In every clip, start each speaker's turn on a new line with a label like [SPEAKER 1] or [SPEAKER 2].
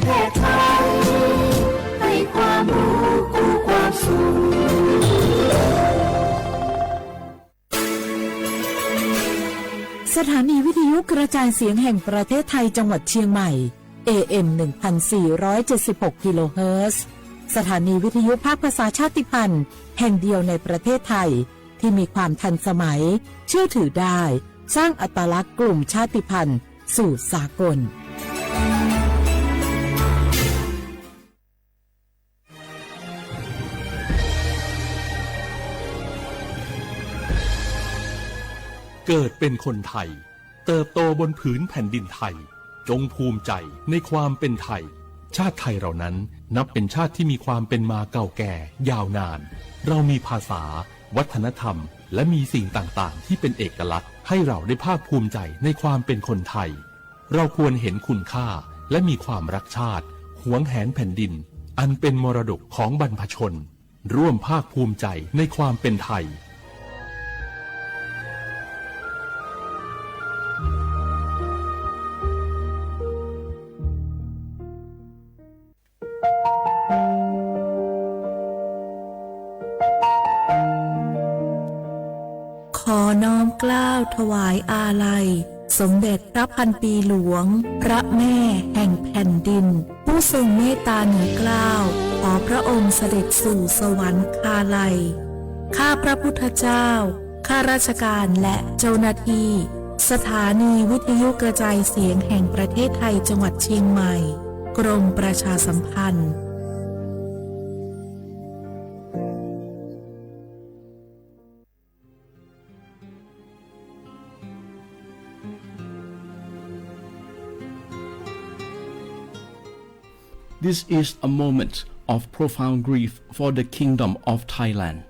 [SPEAKER 1] ทศไทยให้ความรู้กู้ความสุข
[SPEAKER 2] สถานีวิทยุกระจายเสียงแห่งประเทศไทยจังหวัดเชียงใหม่ AM 1476 กิโลเฮิรตซ์สถานีวิทยุภาคภาษาชาติพันธุ์แห่งเดียวในประเทศไทยที่มีความทันสมัยเชื่อถือได้สร้างอัตลักษณ์กลุ่มชาติพันธุ์สู่สากล
[SPEAKER 3] เกิดเป็นคนไทยเติบโตบนผืนแผ่นดินไทยจงภูมิใจในความเป็นไทยชาติไทยเรานั้นนับเป็นชาติที่มีความเป็นมาเก่าแก่ยาวนานเรามีภาษาวัฒนธรรมและมีสิ่งต่างๆที่เป็นเอกลักษณ์ให้เราได้ภาคภูมิใจในความเป็นคนไทยเราควรเห็นคุณค่าและมีความรักชาติหวงแหนแผ่นดินอันเป็นมรดกของบรรพชนร่วมภาคภูมิใจในความเป็นไทย
[SPEAKER 2] ขอน้อมเกล้าถวายอาลัยสมเด็จพระพันปีหลวงพระแม่แห่งแผ่นดินผู้ทรงเมตตาเหนือเกล้าขอพระองค์เสด็จสู่สวรรคาลัยข้าพระพุทธเจ้าข้าราชการและเจ้าหน้าที่สถานีวิทยุกระจายเสียงแห่งประเทศไทยจังหวัดเชียงใหม่กรมประชาสัมพันธ์
[SPEAKER 4] This is a moment of profound grief for the Kingdom of Thailand.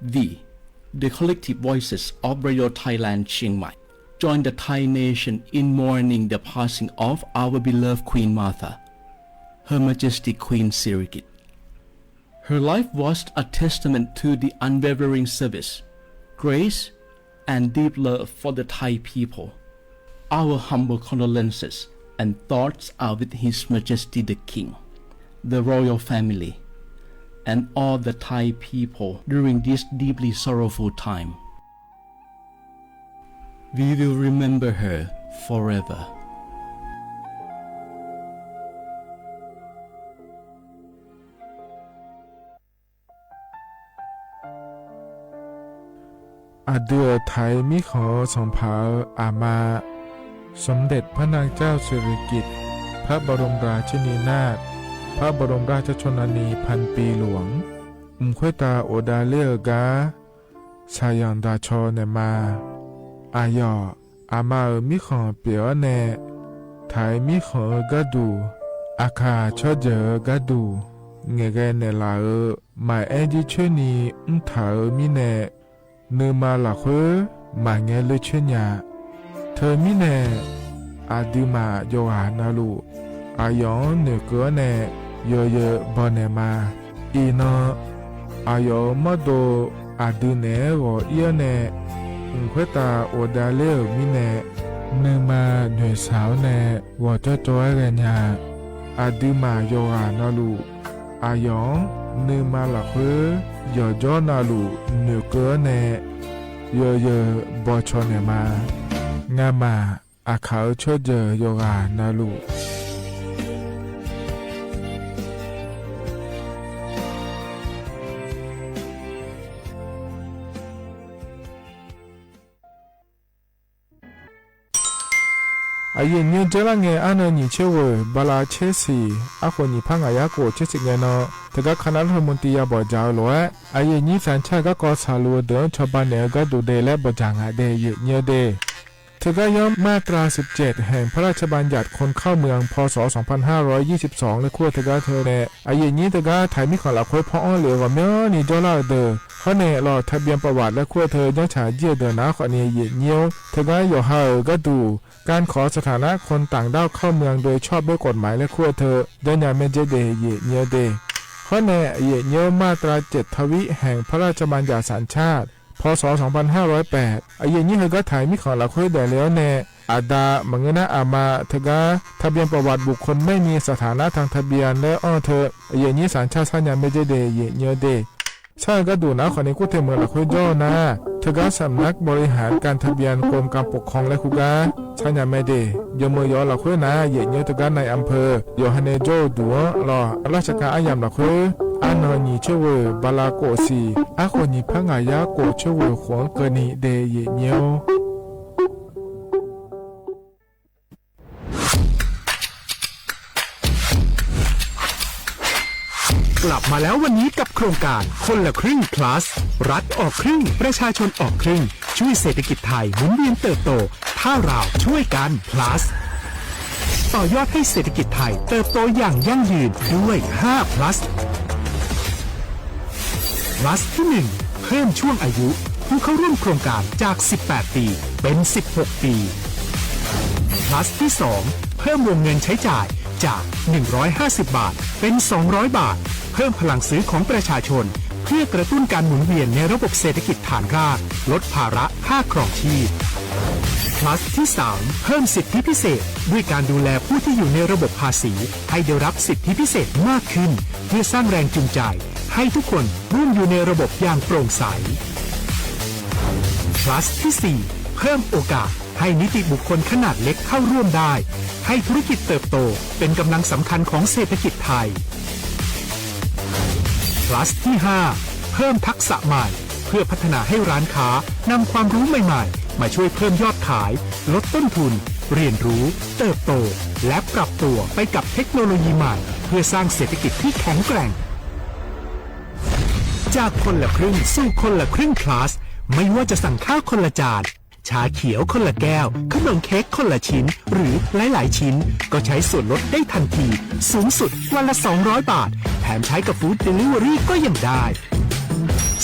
[SPEAKER 4] The collective voices of Radio Thailand Chiang Mai, join the Thai nation in mourning the passing of our beloved Queen Martha, Her Majesty Queen Sirikit. Her life was a testament to the unwavering service, grace, and deep love for the Thai people. Our humble condolences and thoughts are with His Majesty the King, the royal family, and all the Thai people during this deeply sorrowful time. We will remember her forever.
[SPEAKER 5] Adua Thai มิขอส่งเผาอามาสมเด็จพระนางเจ้าสิริกิติ์พระบรมราชินีนาถพระบรมราชชนนีพันปีหลวงควยตาโอดาเลียกาชายันดาชอเนมาอายออามามิขอเปียวเนไทยมิขอกะดูอาคาชอเจอกะดูเงเกเนลาหมายเอจิชนีถามิเนเนมาละเขมาเงเลชญาเธอมิเนอาดิมาโยหานาลูอายองเนเกเนโยเยบอเนมาอีนอายอมโดอาดูเนโอเอียเนควยตาโอดาเลมิเนเนมาหน่วยสาวเนวอจะจอยเรญาอาดิมาโยหานาลูอายองเนมาละเขยอจอนาลูเนเกเนโยเยบอชอเนมางามาอาเขาชดเจอโยกานาลูอายุเนี่ยเจริญเงยอันนี้เชื่อว่าบาลาเชสีอาคนนี้พังอายาโกเชสิเงยเนาะแต่ก็คณะรัฐมนตรีบอกเจ้าหลวงอายุนี้สัญชาติก็สาลูเดินชาวบ้านเนี่ยก็ดูเดและบอกจางเดยเนี่ยเดเธอก็ย้อมมาตรา17แห่งพระราชบัญญัติคนเข้าเมืองพ.ศ. 2522และขั้วเธอก็เธอเนี่ยอายุนี้เธอก็ไทยมีของหลักค่อยพ่ออ้อเหลือว่าเมื่อนี่เจ้าล่าเดอเขาเนี่ยรอทะเบียนประวัติและขั้วเธอยังฉาเยี่ยเดินนะคนนี้เยี่ยเงี้ยวเธอก็อยู่ห่างก็ดูการขอสถานะคนต่างด้าวเข้าเมืองโดยชอบด้วยกฎหมายและขั้วเธอยังยังไม่เจเดเยี่ยเงี้ยวเดเขาเนี่ยเยี่ยเงี้ยวมาตรา7ทวิแห่งพระราชบัญญัติสัญชาติ พศ 2508ไอ้ยังนี้เฮก็ถ่ายมิขอละค่อยได้แล้วแน่อาดามังเงินอามาเธอกาทะเบียนประวัติบุคคลไม่มีสถานะทางทะเบียนและอ้อเธอไอ้ยังนี้สัญชาติสัญญาไม่ได้เดยเยอะเดใช่ก็ดูนะคนนี้กูเทมือละค่อยย่อนะเธอก็สำนักบริหารการทะเบียนกรมการปกครองและคุกาสัญญาไม่ได้ยมือยอละค่อยนะเยอะเธอก็ในอำเภอยอฮันเนโจดัวรอราชการอาญามละค่อยอานอนีเชเวบาลาโกซีอาคนนี้พังอายาโกเชเวขวงเกนีเดเยเนียว
[SPEAKER 6] กลับมาแล้ววันนี้กับโครงการคนละครึ่ง plus รัฐออกครึ่งประชาชนออกครึ่งช่วยเศรษฐกิจไทยหมุนเวียนเติบโตถ้าเราช่วยกัน plus ต่อยอดให้เศรษฐกิจไทยเติบโตอย่างยั่งยืนด้วย5 plus plus ที่ 1 เพิ่มช่วงอายุผู้เข้าร่วมโครงการจาก18ปีเป็น16ปีplus ที่ 2 เพิ่มวงเงินใช้จ่ายจาก150 บาทเป็น200บาทเพิ่มพลังซื้อของประชาชนเพื่อกระตุ้นการหมุนเวียนในระบบเศรษฐกิจฐานรากลดภาระค่าครองชีพ plus ที่ 3 เพิ่มสิทธิพิเศษด้วยการดูแลผู้ที่อยู่ในระบบภาษีให้ได้รับสิทธิพิเศษมากขึ้นเพื่อสร้างแรงจูงใจให้ทุกคนร่วมอยู่ในระบบอย่างโปร่งใส plus ที่ 4 เพิ่มโอกาสให้นิติบุคคลขนาดเล็กเข้าร่วมได้ให้ธุรกิจเติบโตเป็นกำลังสำคัญของเศรษฐกิจไทย plus ที่ 5 เพิ่มทักษะใหม่เพื่อพัฒนาให้ร้านค้านำความรู้ใหม่ๆมาช่วยเพิ่มยอดขายลดต้นทุนเรียนรู้เติบโตและปรับตัวไปกับเทคโนโลยีใหม่เพื่อสร้างเศรษฐกิจที่แข็งแกร่งจากคนละครึ่งสู่คนละครึ่ง plus ไม่ว่าจะสั่งข้าวคนละจานชาเขียวคนละแก้วขนมเค้กคนละชิ้นหรือหลายๆชิ้นก็ใช้ส่วนลดได้ทันทีสูงสุดวันละ200 บาทแถมใช้กับฟู้ดเดลิเวอรี่ก็ยังได้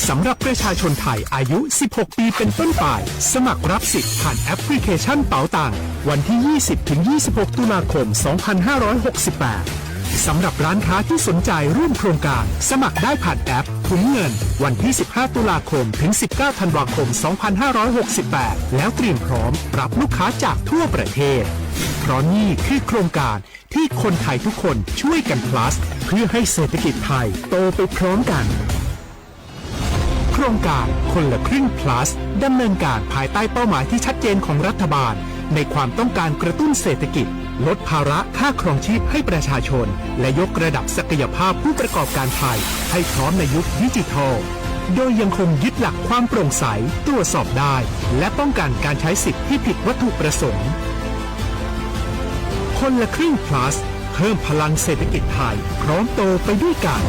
[SPEAKER 6] สำหรับประชาชนไทยอายุ 16 ปีเป็นต้นไปสมัครรับสิทธิ์ผ่านแอปพลิเคชันเป๋าตังวันที่ 20-26 ตุลาคม 2568 สำหรับร้านค้าที่สนใจร่วมโครงการสมัครได้ผ่านแอปถุงเงินวันที่ 15 ตุลาคมถึง 19 ธันวาคม 2568 แล้วเตรียมพร้อมรับลูกค้าจากทั่วประเทศเพราะนี่คือโครงการที่คนไทยทุกคนช่วยกัน plus เพื่อให้เศรษฐกิจไทยโตไปพร้อมกันโครงการคนละครึ่ง plus ดำเนินการภายใต้เป้าหมายที่ชัดเจนของรัฐบาลในความต้องการกระตุ้นเศรษฐกิจลดภาระค่าครองชีพให้ประชาชนและยกระดับศักยภาพผู้ประกอบการไทยให้พร้อมในยุคดิจิทัลโดยยังคงยึดหลักความโปร่งใสตรวจสอบได้และป้องกันการใช้สิทธิที่ผิดวัตถุประสงค์คนละครึ่ง plus เพิ่มพลังเศรษฐกิจไทยพร้อมโตไปด้วยกัน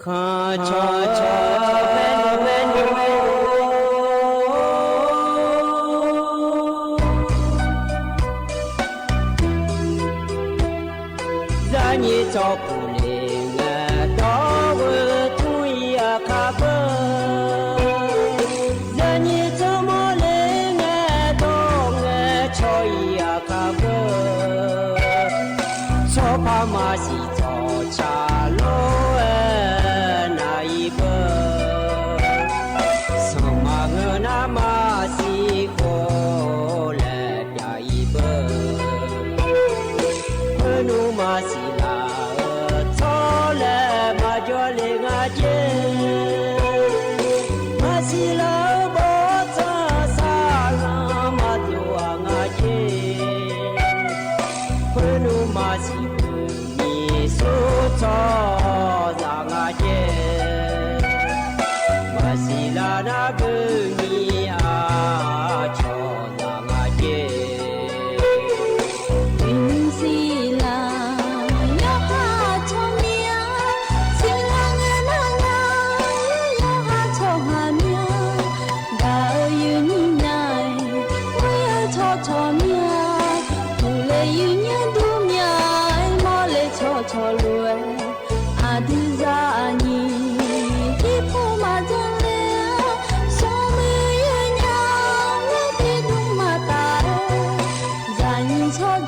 [SPEAKER 1] ข้าชอชอเป็น你照顾灵啊，到我土呀卡不，让你怎么灵啊，到我朝呀卡不，说怕嘛是早茶路那一个，什么我那嘛是过来呀一个，我努嘛是。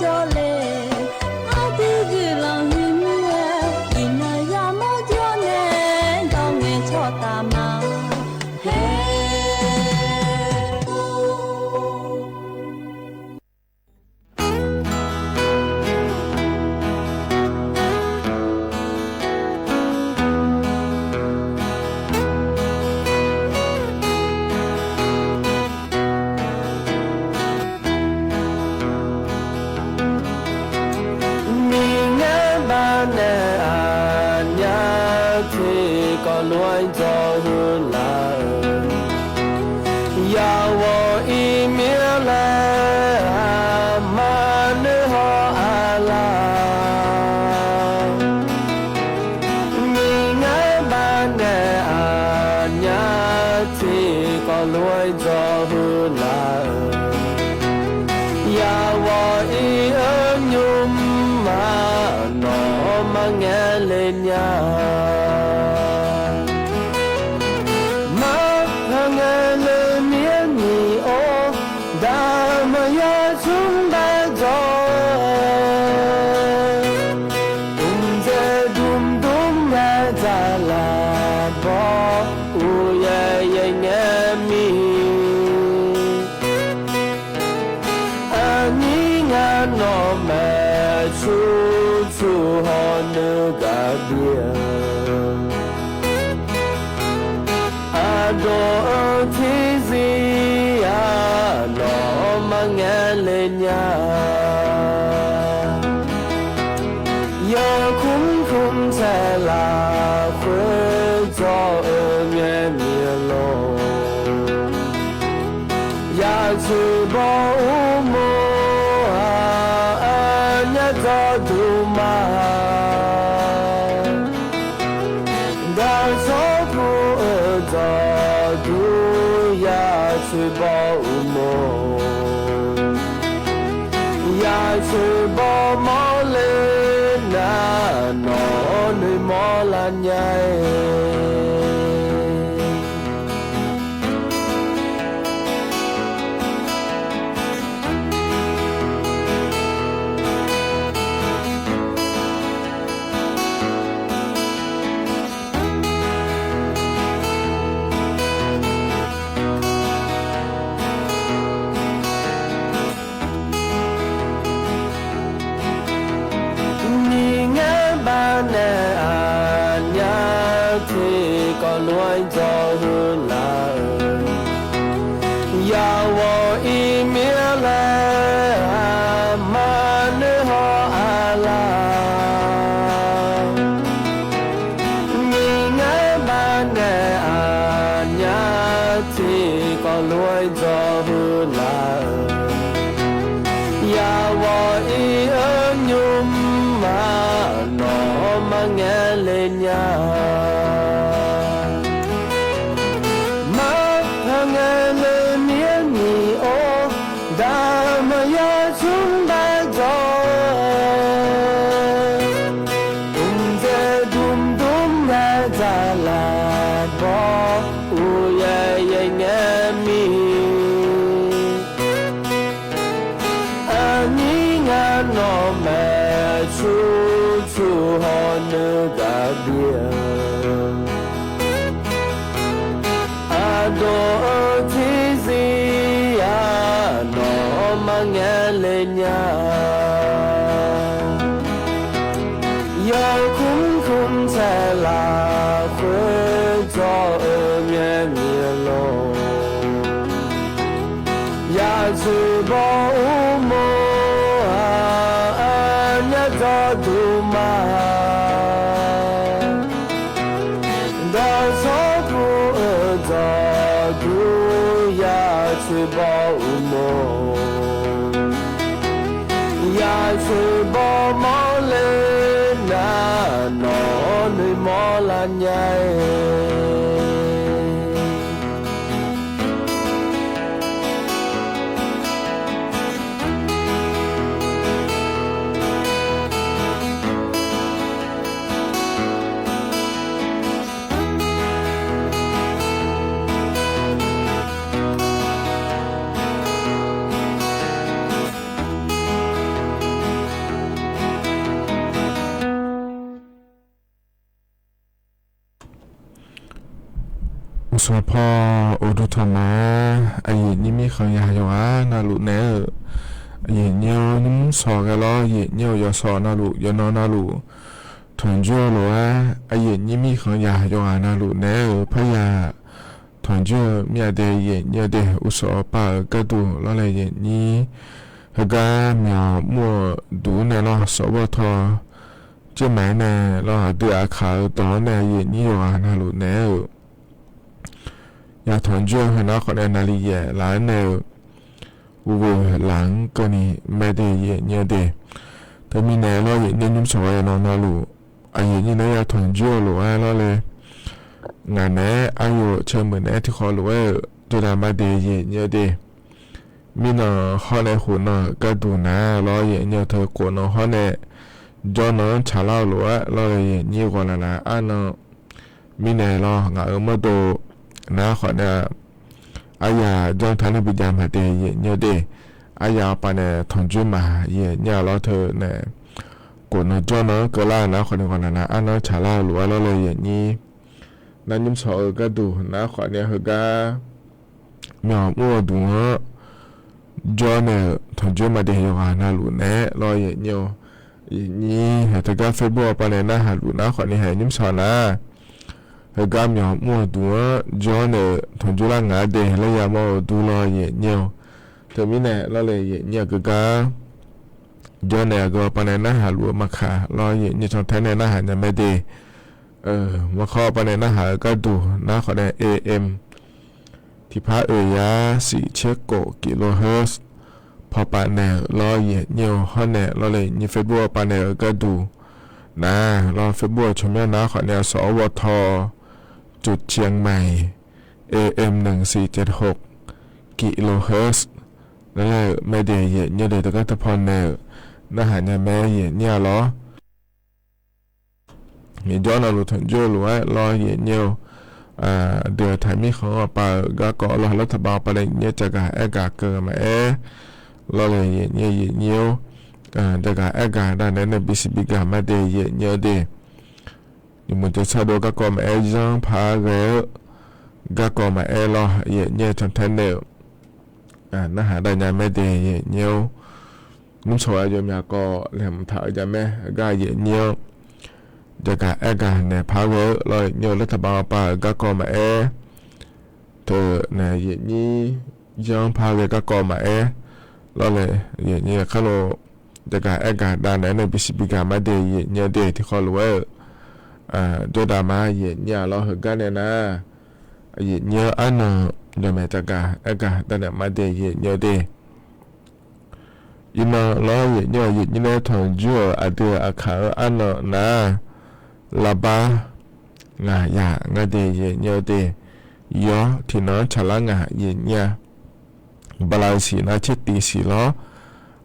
[SPEAKER 7] cho le a ti gi lang hin ye in na ya mo jo
[SPEAKER 1] ငယ်လေးများမဖငယ်လေးမြင်မီအိုဒါမရချုံတဲ့ကြော
[SPEAKER 5] ส่วนพ่อโอดุธรรมะไอ้นี่มีเขาอยากอยู่นาลุเนอไอ้เนี่ยนุ่มสอกันล้อไอ้เนี่ยยอสอนาลุยอนอนาลุถอนจ่อหรอไอ้นี่มีเขาอยากอยู่นาลุเนอพะยาถอนจ่อมีอะไรเนี่ยเดอุศปากระดูแล้วอะไรนี่ฮะก็มีมัวดูเนี่ยล้อสวทเจ้าแม่เนี่ยล้อดูอาคาตอนเนี่ยไอ้นี่อยู่นาลุเนอยากถอนจ่อให้น้าคนนั้นนาลีเย่หลานเนี่ยวูหลังก็นี่ไม่ได้เย่เนี่ยเดแต่มีแน่ล้อเย่เนี่ยนุ่มสวยน้องนาลูไอ้เย่นี่เนี่ยอยากถอนจ่อหรือว่าล้อเลยงานเนี่ยอายุเชื่อเหมือนเนี่ยที่เขาหรือว่าตัวดามาเดเย่เนี่ยเดมีน้องเขาในหุ่นน้องก็ดูนะล้อเย่เนี่ยเธอกวนน้องเขาเนี่ย cho nó trả lao lúa lo là nhiều còn là ăn nó mi này lo ngã ở mức độ nó khỏi là ai ya trong tháng này bị giảm hạt đề nhiều đề ai ya bà này thằng chú mà nhà lo thơ này của nó cho nó cơ la nó khỏi còn là ăn nó trả lao lúa lo là nhiều nó nhúng sợ cái đủ nó khỏi này hơi cái nhỏ mua đủ nó cho này thằng chú mà đề vào nó lúa nè lo nhiềuนี่เหตุการณ์เฟซบุ๊กปนนะฮะลูกนะคนนี้เห็นยิ้มสอนนะเหตุการณ์อย่างมั่วตัวจอเนี่ยทนจุลางาเดแล้วยามอดูรอเย่เนียวเธอมีเนี่ยแล้วเลยเย่เนียวก็จอเนี่ยก็ปนนะฮะลูกมาขารอเย่เนียวชนแทนนะฮะจะไม่ดีมาข้อปนนะฮะก็ดูนะคนนี้ AM ที่พระยา4 เชคโกกิโลเฮิรตซ์พอปาเนลรอเย่เนียวฮอนเนลรอเลยนี่เฟซบุ๊กปาเนลก็ดูนะรอเฟซบุ๊กชมนะขอแนวสวทจุดเชียงใหม่ AM 1476กิโลเฮิรตซ์นั่นแหละไม่ได้เย่เนียวเดตก็ตะพอนเนลนะหาเนี่ยแม่เย่เนียวหรอเห็นย้อนเราหลุดถึงจู่หรือว่ารอเย่เนียวเดือดไทยมีของปาก็ก่อรอรัฐบาลไปเลยเนี่ยจะกะแอกาเกิดมาlo là nhiều đại cả ai cả đang đến là bị cả mà để nhiều để nhưng mà cho sao đó các con mà giang phá ghé các con mà lo nhiều trong thân đều nó hả đại nhà mẹ để nhiều lúc sau ai cho nhà có làm thợ cho mẹ gai nhiều đại cả ai cả này phá ghé lo nhiều lớp bao pa các con mà từ này như giang phá ghé các con mà loเลยอย่างนี้เขาเราจะการแอกาด้านไหนในบิสิบิกามาเดียเนี่ยเดียที่เขารู้ว่าโจดามาเนี่ยเราเห็นกันเนี่ยนะเนี่ยอันนั้นจะไม่จะการแอกาด้านไหนมาเดียเนี่ยเดียยินเราเนี่ยยินเราถอนจั่วอาเดียอาขาอันนั้นนะลาบางายางาเดียเนี่ยเดียย่อที่น้องฉลางาเนี่ยบลาสีน่าเช็ดตีสีล้อ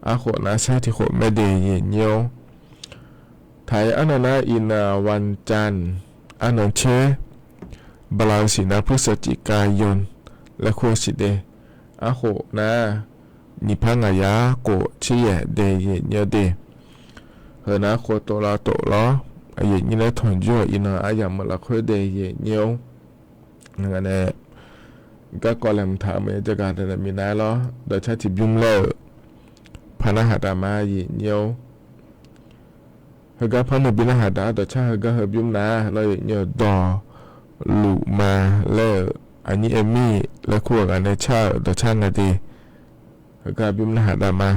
[SPEAKER 5] อาขวน่าใช้ที่ขวไม่เดียเนียวไทยอันนั้นอินาวันจันทร์อันนั้นเชบลาสีน่าพฤศจิกายนและขวสิเดอาขวน่านิพังายาโกเชียเดียเนียวเดเฮน่าขวโตลาโตล้ออายุนี่เลยถอนยั่วอินาอาอย่างมาละขวเดียเนียวงั้นแหละก็ก่อนแหลมถามจะการแต่มีนายล้อโดยใช้จิบยุ่มเล่พนักหาดามาหยิเนียวเฮก็พันบินหาดาโดยใช้เฮก็เฮยุ่มนาเราหยิเนียวดอลูมาเล่อันนี้เอมี่และคู่กันในชาโดยช่างกันดีเฮก็ยุ่มหาดามา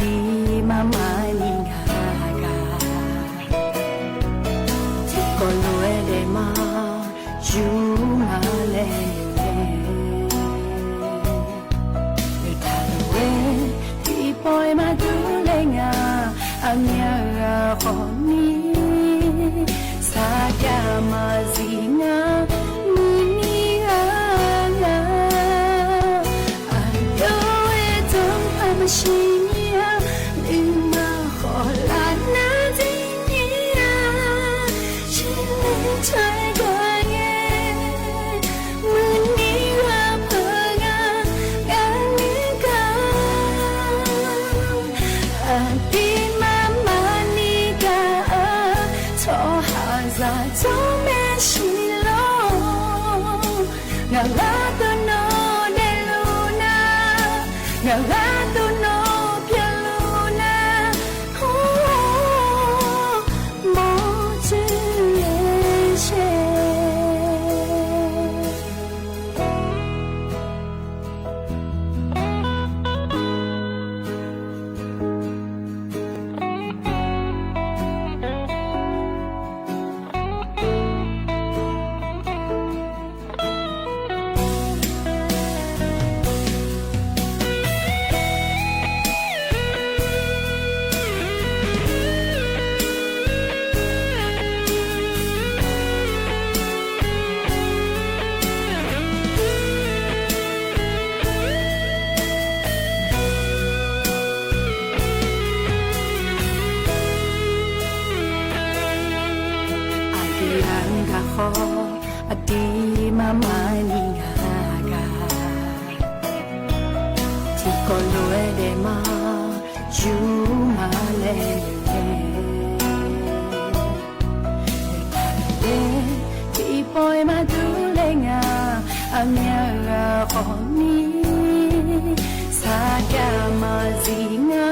[SPEAKER 7] Be my manika, ขออดีมามานีงากาที่ก็รวยได้มาอยู่มาเลยที่ปล่อยมาดูแลงาอาเมียขอมีสากามาสิงา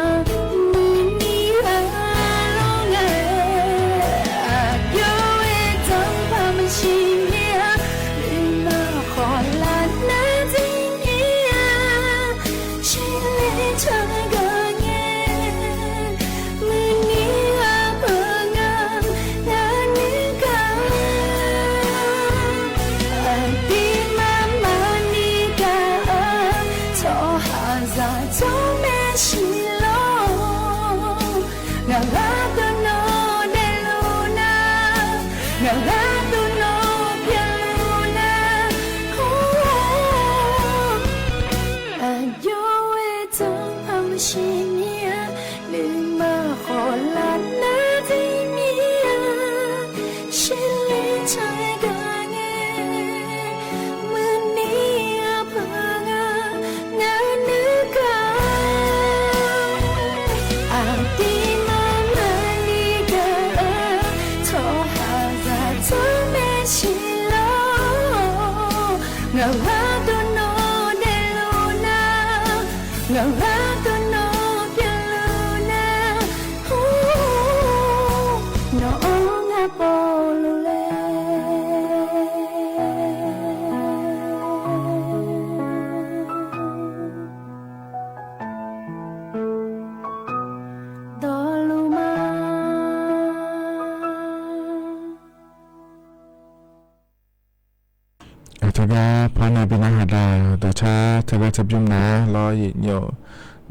[SPEAKER 5] ทกาพอในเป็นอาหารได้แต่ชาทกาจับยุ่มนะรอหยิบเหนียว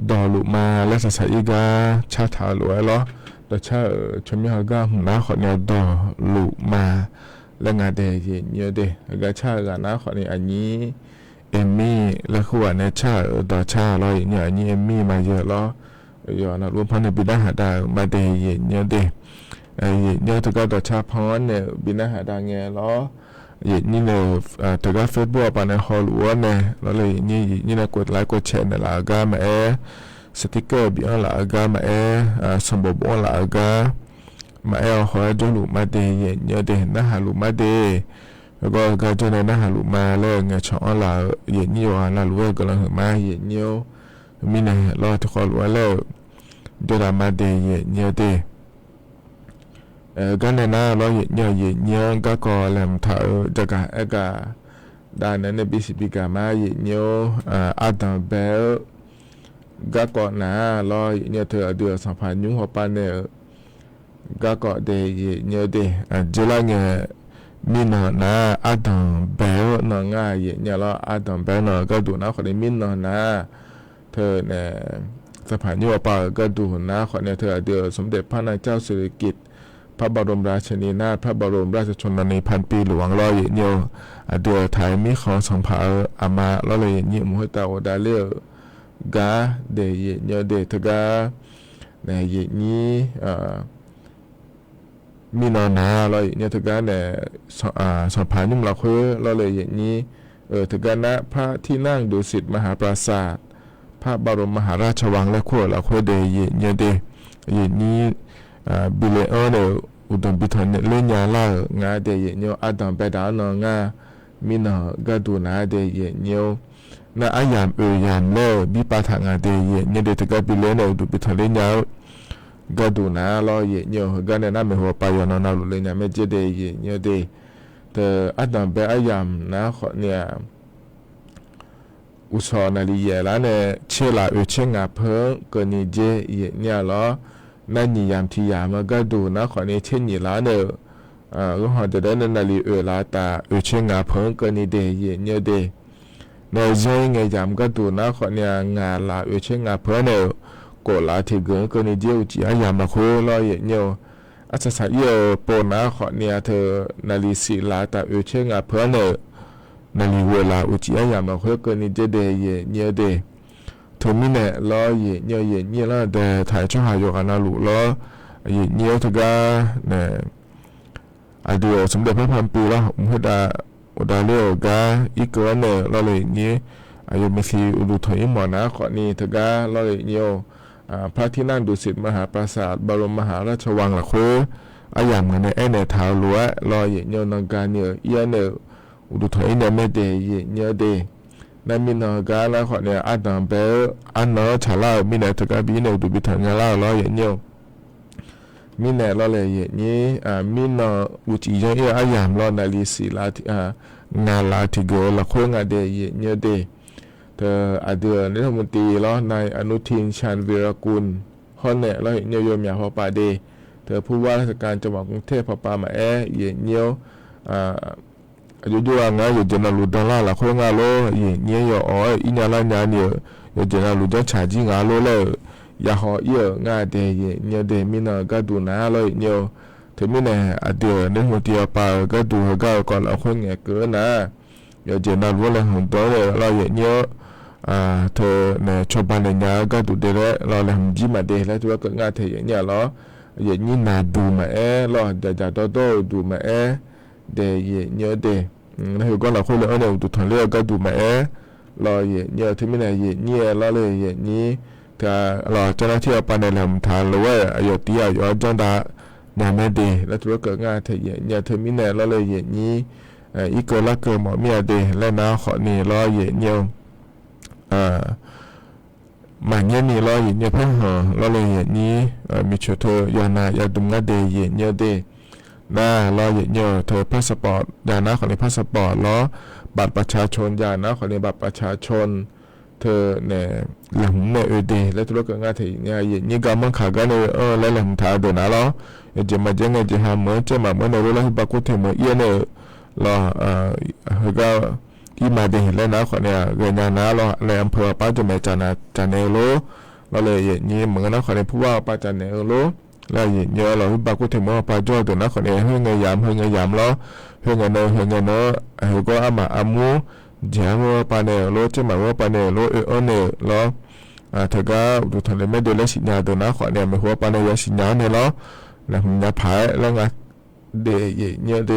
[SPEAKER 5] ดอลุมาและสายอีกาชาถาหลวยล้อแต่ชาชมยากาหุ่นน้าขอเนี่ยดอลุมาและงาเดหยิบเหนียวเดกาชากาน้าขอเนี่ยอันนี้เอมมี่และขวานเนี่ยชาต่อชารอหยิบเหนียวอันนี้เอมมี่มาเยอะล้อยอนะรวมพอในเป็นอาหารได้มาเดหยิบเหนียวเดหยิบเหนียวทกาต่อชาพอนเนี่ยเป็นอาหารได้เงี้ยล้อนี่เนี่ยแต่ก็เฟซบุ๊กปานในฮอลล์ว่าเนี่ยแล้วเลยนี่เนี่ยกดไลค์กดแชร์เนี่ยละก็มาสติ๊กเกอร์บีอันละก็มาสมบูรณ์ละก็มาขอจงหลุมาเดย์เนี่ยเดย์น่าหาหลุมาเดย์แล้วก็การจงในน่าหาหลุมาเลยไงช่องละเนี่ยว่าน่าหลุก็ลังมาเนี่ยมีเนี่ยรอที่ขอหลุแล้วโดยมาเดย์เนี่ยเดย์กันในหน้าเราเนี่ยก็ก่อแหลมเถาจะกะด้านนั้นในบิสิบิกามาเนี่ยอาดัมเบลก็ก่อหน้าเราเนี่ยเธอเดือดสัมพันธ์ยุ่งหัวปานเนี่ยก็ก่อเดย์เนี่ยเดย์เจริญเนี่ยมีหน้าอาดัมเบลหน้าง่ายเนี่ยเราอาดัมเบลหน้าก็ดูหน้าคนนี้มีหน้าเธอเนี่ยสัมพันธ์ยุ่งหัวปานก็ดูหน้าคนเนี่ยเธอเดือดสมเด็จพระนางเจ้าสิริกิติ์พระบรมราชินีนาถพระบรมราชชนนีพันปีหลวงรอเยเนียวเดือไทยมีของสังผาอามาแล้วเลยยิ่งมุตาวดาเลียกาเดเยเนียวเดทกาในเยนี้มีนอนาเราเนี่ยทกาในสังผานิ่มเราคือเราเลยเยนี้ทกาณพระที่นั่งดุสิตมหาปราสาทพระบรมมหาราชวังและขั้วเราคือเดเยเนียวเดเยนี้บิเลอเนอุดมบิทนเล่นยาล่างาเดยเนียวอาดัมเปดานงามินกาดูนาเดยเนียวนาอายามยามเล่บิปาทางาเดยเนียเดตกาบิเลเนอุดมบิทนเล่นยากาดูนาลอเยเนียวกาเนนาเมหัวปายอนนาลุเล่นยาเมเจเดยเนียวเดแต่อาดัมเปอายามนาขอเนี่ยอุศนาลีเยลาเนเชลาเชงาเพิ่งกนิเจเยเนียลอนั่นนิยามที่ยามก็ดูนะขอนี้เช่นนี้ละเนอก็หอจะได้นั่นนาลีละตาเช่นงาเพิ่งก็นี่เดยเนี่ยเดในใจไงยามก็ดูนะขอเนี่ยงาละเช่นงาเพิ่งเนก็ละที่เกินก็นี่เดียวจีอายามมาคุยรอเนี่ยอาจจะใส่เยอะปนนะขอเนี่ยเธอนาลีสีละตาเช่นงาเพิ่งเนนาลีเวลาจีอายามมาคุยก็นี่เดยเนี่ยเดทุมิเนี่ยล้อเยเนี่ยละแต่ถ่ายช่องหายกันนะลูกล้อเยเนี่ยทุกาเนี่ย เดียวสมเด็จพระพันปีแล้วมุดาเลี้ยวกาอีกเกินเนี่ยเราเลยนี้ยมสีอุดุถอยหมอนะขอนี้เถกาเราเลยเนียวพระที่นั่งดุสิตมหาปราสาทบรมมหาราชวังละคืออายามกันในเนี่ยท้าวลัวรอเนียวนองการเนี่ยเอียเนี่ยอุดุถอยเนี่ยไม่เดย์เนี่ยเดนั่นมีนองการแล้วขอเนี่ยอันนั้นเบลอันนั้นชาลามีเนี่ยเถกาบีเนี่ยดูบิถังเงาล้อเนียวมีเนี่ยเราเลยนี้มีนออุจิยังอายามรอนาลีสีลาที่งานลาที่โกละคุยงานเดย์เนี่ยเดเธอเดือนรัฐมนตรีล้อนายอนุทินชาญวีรกุลฮอนเนี่ยเราเห็นโยมยาพอปาเดเธอผู้ว่าราชการจังหวัดกรุงเทพพอปามาเยี่ยเนียวอยู่งานอยู่เจนาลูดอลลาร์ละคุยงานโลเยี่ยเนียวอินาลาญาเนี่ยอยู่เจนาลูดอชาจิงานโลเลยยาหอเยี่ยงานเดย์เนี่ยเดมินาก็ดูนะเลยเนียวเธอไม่เนี่ยเดือนรัฐมนตรีปาก็ดูก็ก่อนเราคุยงานเกินนะอยู่เจนาลูเลยหุ่นตัวเลยเราเยี่ยเนียวเธอเนี่ยชาวบ้านเนี่ยก็ดูเดละเราเลยทำจีมาเดละที่ว่าเกิดงานเธออย่างเนี้ยล้ออย่างนี้นาดูมาล้อจะโตดูมาเดย์เนี้ยเดแล้วก็เราคุยเรื่องเนี่ยดูทางเลือกก็ดูมาล้ออย่างเนี้ยที่ไม่เนี่ยอย่างเนี้ยล้อเลยอย่างนี้ถ้าเราเจ้าหน้าที่ปานเนี่ยทำทานหรือว่าอยู่ที่อยู่จังดาเนี่ยไม่เดแล้วที่ว่าเกิดงานเธออย่างเนี้ยเธอไม่เนี่ยล้อเลยอย่างนี้อีกคนละเกิดหมอเมียเดแล้วน้าขอนี่ล้ออย่างเนี้ยมันเนี่ยนี่เราอย่างเนี้ยเพิ่งเราเลยอย่างนี้มีเชื้อเธอยานาอยาดุมงาเดย์อย่างเนี้ยเดน่าเราอย่างเนี้ยเธอพาสปอร์ตยานาของในพาสปอร์ตล้อบัตรประชาชนยานาของในบัตรประชาชนเธอเนี่ยหลังเนี่ยเดแล้วตัวก็งาเธอเนี่ยอย่างนี้ก็มันขากันเลยแล้วหลังท้าเดินนะล้อจะมาจะไงจะหาเหมือนจะมาเหมือนเราแล้วบักกุเทเหมือนเอี้ยเนี่ยล้อก็ที่มาเดแล้วนะขอเนี่ยเรียนนะเราในอำเภอป้าจุเมจาเนโลเราเลยอย่างนี้เหมือนนะขอเนี่ยผู้ว่าป้าจาเนโลแล้วอย่างเงี้ยเราที่บักกุเทมป้าจ่อตัวนะขอเนี่ยเฮงเงยามล้อเฮงเงยเนาะก็อามาอามูเจ้าว่าป้าเนี่ยโลจะมาว่าป้าเนี่ยโลเนี่ยล้อเธอก็ดูทะเลไม่ดูแลสิญญาตัวนะขอเนี่ยไม่หัวป้าเนี่ยสิญญาเนี่ยล้อแล้วมันจะผายแล้วไงเดย์เงี้ยเด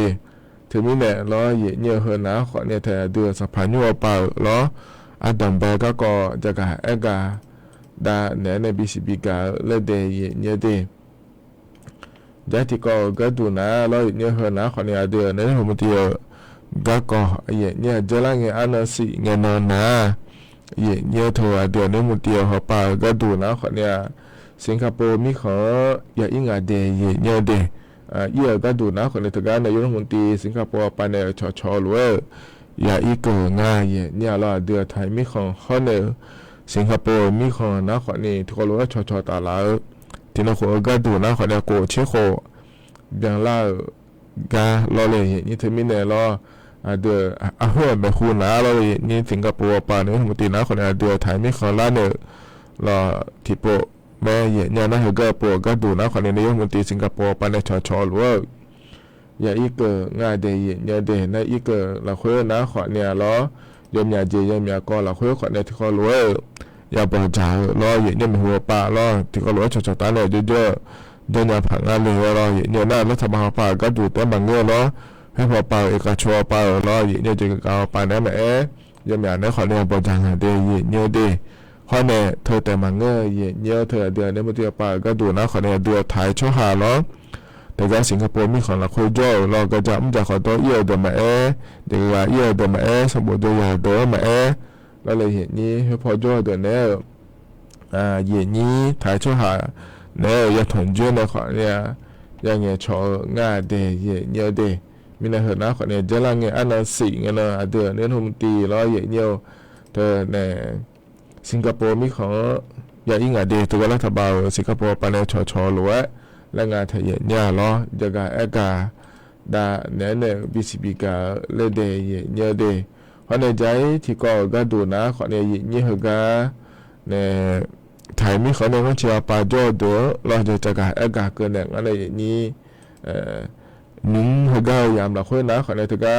[SPEAKER 5] ถึงมีเนี่ยล้อเยี่ยเยอะเหินนะขอเนี่ยเธอเดือดสัพพายุเปล่าล้อดัมเบลก็จะกะกาดาเนี่ยในบีซีบีกาเลเดย์เยอะเดยัดที่ก็ดูนะล้อเยอะเหินนะขอเนี่ยเดือดเนี่ยผมตีก็เยี่ยเนี่ยจะละเงี้ยอันนั้นสิเงี้ยนอนนะเยี่ยเนี่ยเธอเดือดเนี่ยผมตีเขาเปล่าก็ดูนะขอเนี่ยสิงคโปร์มีขออย่าอิงเดย์เยอะเดเยี่ยก็ดูนะคนในทางการนายกรัฐมนตรีสิงคโปร์ปานเนี่ยชอหรือว่าอย่าอีกเกินง่ายเนี่ยเราเดือดไทยมีของข้อเนี่ยสิงคโปร์มีของนะคนนี้ทุกคนรู้ว่าชอตาลาที่นักคนก็ดูนะคนเนี่ยโกเชโคยังล่ากาเราเลยนี่ถึงมีเนี่ยเราเดือดหัวแบบคุณนะเราเลยนี่สิงคโปร์ปานเนี่ยรัฐมนตรีนะคนเนี่ยเดือดไทยมีของล้านเนี่ยเราที่โปแม่เนี่ยนะเฮก็ปวดก็ดูนะคนในนายกรัฐมนตรีสิงคโปร์ปานในชอหรือว่าอย่าอีกเกิดง่ายเดย์เนี่ยเดย์ในอีกเกิดเราคุยนะขอเนี่ยล้อยมยาเจยมยาก็เราคุยขอเนี่ยที่เขารู้อย่าปล่อยจ่าล้ออย่างเนี่ยมันหัวปลาล้อที่เขารู้ชอตาเนี่ยเยอะๆเดินยาผังอะไรล้ออย่างเนี่ยน่ารัฐบาลปลาก็ดูแต่บางเงื่อนล้อให้พอปลาเอกชนปลาล้ออย่างเนี่ยจะเอาปลาเนี่ยแม่ยมยาเนี่ยขอเนี่ยปล่อยจ่าเดย์เนี่ยเดย์ข้อเนี่ยเธอแต่มาเงยเยอะเธอเดือนเนี่ยมันเดียวไปก็ดูนะขอเนี่ยเดือดไทยชั่วหาล้อแต่ก็สิงคโปร์มีของเราคุยย่อเราก็จะไม่จะขอตัวเยี่ยเดิมมาเดี๋ยวเยี่ยเดิมมาสมบูรณ์ตัวอย่างเดิมมาแล้วเลยเห็นนี้ให้พอย่อเดือนเนี่ยเย็นนี้ไทยชั่วหาเนี่ยอย่าถนจุนเลยขอเนี่ยยังเงี้ยชอง่ายเดย์เยอะเดย์มีในเหตุนะขอเนี่ยจะละเงี้ยอันนั้นสิ่งเงี้ยนะเดือนเนี่ยทุ่มตีล้อเยอะเธอเนี่ยสิงคโปร์มีของอย่าอิงเดย์ตัวรัฐบาลสิงคโปร์ปานชอหรือว่าและงานเทียนยาล้อจะกาดาเนี่ยบีซีบีกาเลเดย์เยอะเดย์เพราะในใจที่ก็ดูนะขอเนี่ยยี่ห้อกาเนี่ยไทยมีของในห้องเชียร์ปาโจดูเราจะกาเกินอย่างอะไรอย่างนี้นิ่งหัวก้าวยามหลักคุยนะขอในถึงกา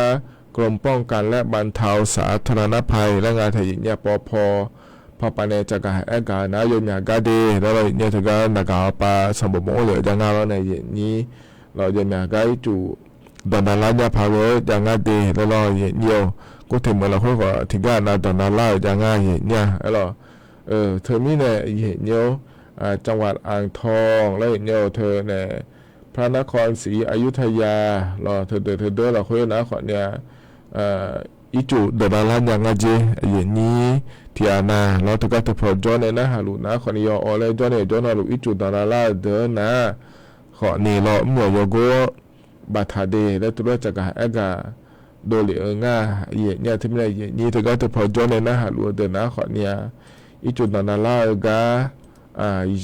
[SPEAKER 5] กรมป้องกันและบรรเทาสาธารณภัยและงานเทียนยาปพพอปานจะกาการนะยมยากาเดแล้วเราเนี่ยถึงก็นักเอาปาสมบูรณ์เลยจะงานเราในอย่างนี้เราจะยากาจู đòn đà la nhà phá vỡ nhà nga đi là lo gì nhiều có thể mà là khối gọi thì cái là đòn đà la nhà nga gì nha làเธอมีเนี่ยเห็นเยอะจังหวัดอ่างทองแล้วเห็นเยอะเธอเนี่ยพระนครศรีอยุธยาเราเธอเดินเราคุยนะขอเนี่ยอีจุเดินร้านอย่างเงี้ยเห็นนี้ที่อานาเราถึงก็จะพอจอนเนี่ยนะฮะลูกนะขอเนี่ยอ๋อเลยจอนเนี่ยจอนเราอีจุเดินร้านเดินนะขอเนี่ยเราเมื่อโยโกบาทาเดแล้วตัวจะกะเอกะโดลิง่าเห็นเนี่ยที่ไม่ได้เห็นนี้ถึงก็จะพอจอนเนี่ยนะฮะลูกเดินนะขอเนี่ยอีจุดนั้นละก็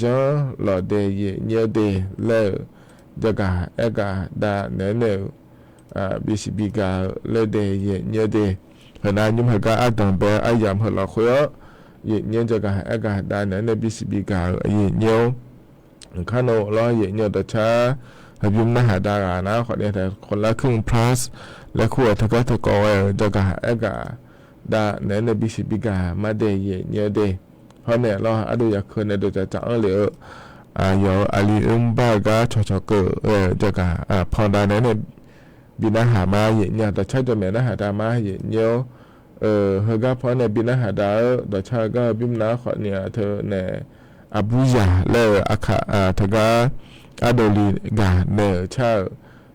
[SPEAKER 5] ยังหล่อเดียเนี่ยเดียเล่จะก็เอกดาเนื้อบิสิบิกาเล่เดียเนี่ยเดียขณะนี้มันก็อาจจะเป็นอายามหัวเราคุยเนี่ยจะก็เอกดาเนื้อบิสิบิกาเนี่ยข้าโนล้อเนี่ยแต่ช้าพิมพ์หน้าหาดารานะขอเนี่ยแต่คนละครึ่ง plus และคู่ถ้าก็ถ้าก็จะก็เอกดาเนื้อบิสิบิกามาเดียเนี่ยเดียเพราะเนี่ยเราอาดูอยากคืนในดูจะจังเลยอยู่อาลีบ้าก็ชอเกอจะกะพอได้เนี่ยบินอาหารมาอย่างเนี่ยแต่ใช้ตัวเนี่ยอาหารดามาอย่างเดียวเฮก็เพราะเนี่ยบินอาหารดาแต่ใช้ก็บินน้าขอเนี่ยเธอเนี่ยอาบูยาแล้วอาคาเธอก็อาดูลีกาเนี่ยใช้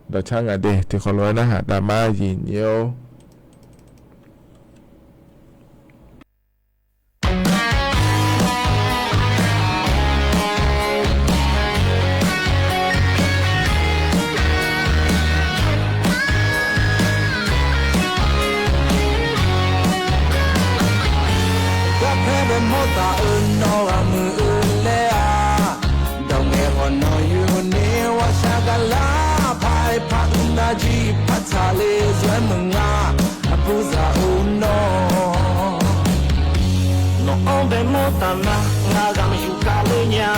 [SPEAKER 5] แต่ใช้งานเดที่คนร้อยอาหารดามาอย่างเดียว
[SPEAKER 1] จีพัฒนาเลสวนมึงอ่ะผู้สาวน้องเป็นมตานางากามอยู่กาเลญา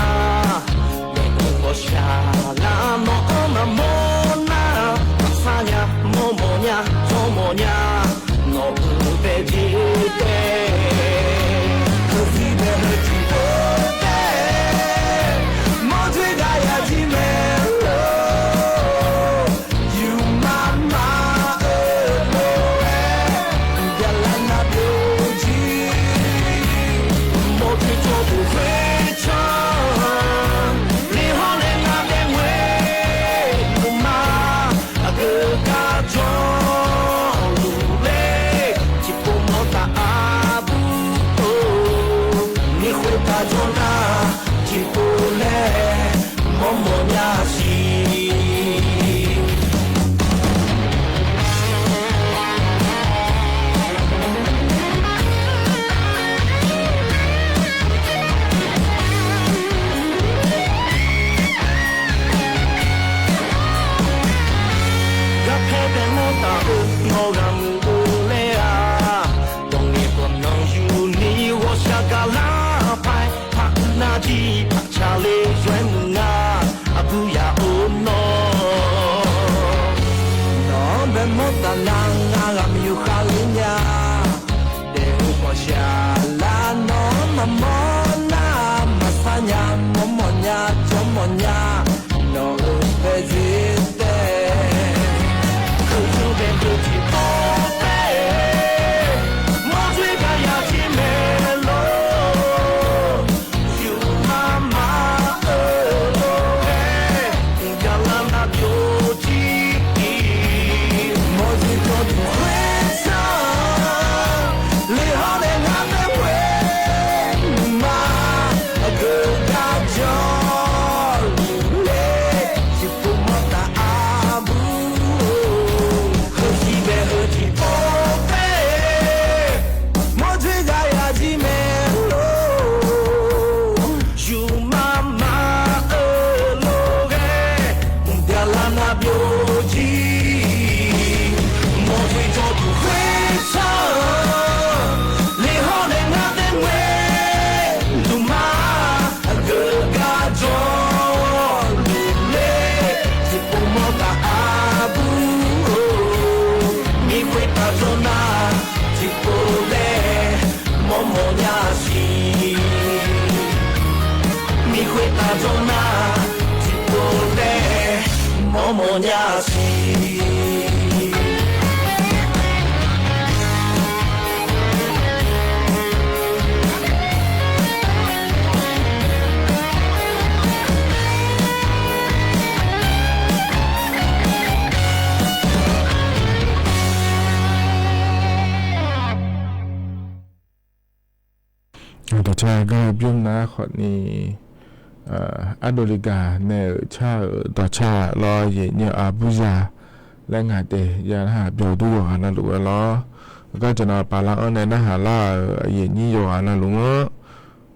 [SPEAKER 1] เด็กก็ชาลาน้องมาโมนาสัญญาโมญาโมญาน้องเปจีเตคือที่เดินที่โอเตมอที่ได้ยาที่เมโมญาสี
[SPEAKER 5] ပြုံးနာခေါနီအဒိုလီဂာနဲချာတော့ချာလောယေညအဘူဇာလဲငါတဲ့ရဟာပြောတူရောဟာနလူလောကကျွန်တော်ပါလာအနေနဲ့ဟာလာယေညရောဟာနလူ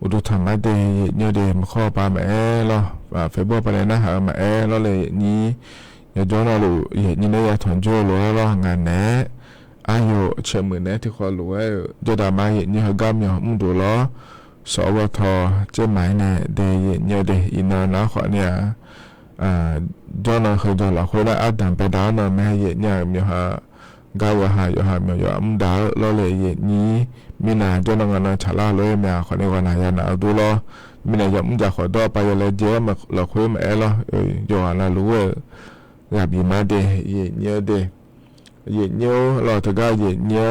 [SPEAKER 5] อุดทำมาเดยเนี่ยเดมข้อปาแม่ล้อเฟซบุ๊กไปเลยนะฮะแม่ล้อเลยนี้อย่าจ้องเราลูเห็นนี่เนี่ยถอนโจ้ล้อล้องานแน่อายุเชื่อมือแน่ที่คอรู้ว่าจะดามาเห็นนี่เขากำยอมดูล้อสวทเจ้าหมายเนี่ยเดยเนี่ยเดยอินเนาะขอเนี่ยจ้องเราเคยจ้องเราคุยแล้วอัดดันไปดาวเนาะแม่เห็นเนี่ยมีฮะกาวหายหามีอยู่ดาวล้อเลยเห็นนี้มีนาจนงานฉลาเลยแม่คนในวันนั้นนะดูล้อมีนายอมจะขอดอไปเลยเจ้ามาเราคุยแม่ล้อยอนะรู้ว่าอยากบีมาเดยเยอะเดยเยอะเราถึงก็เยอ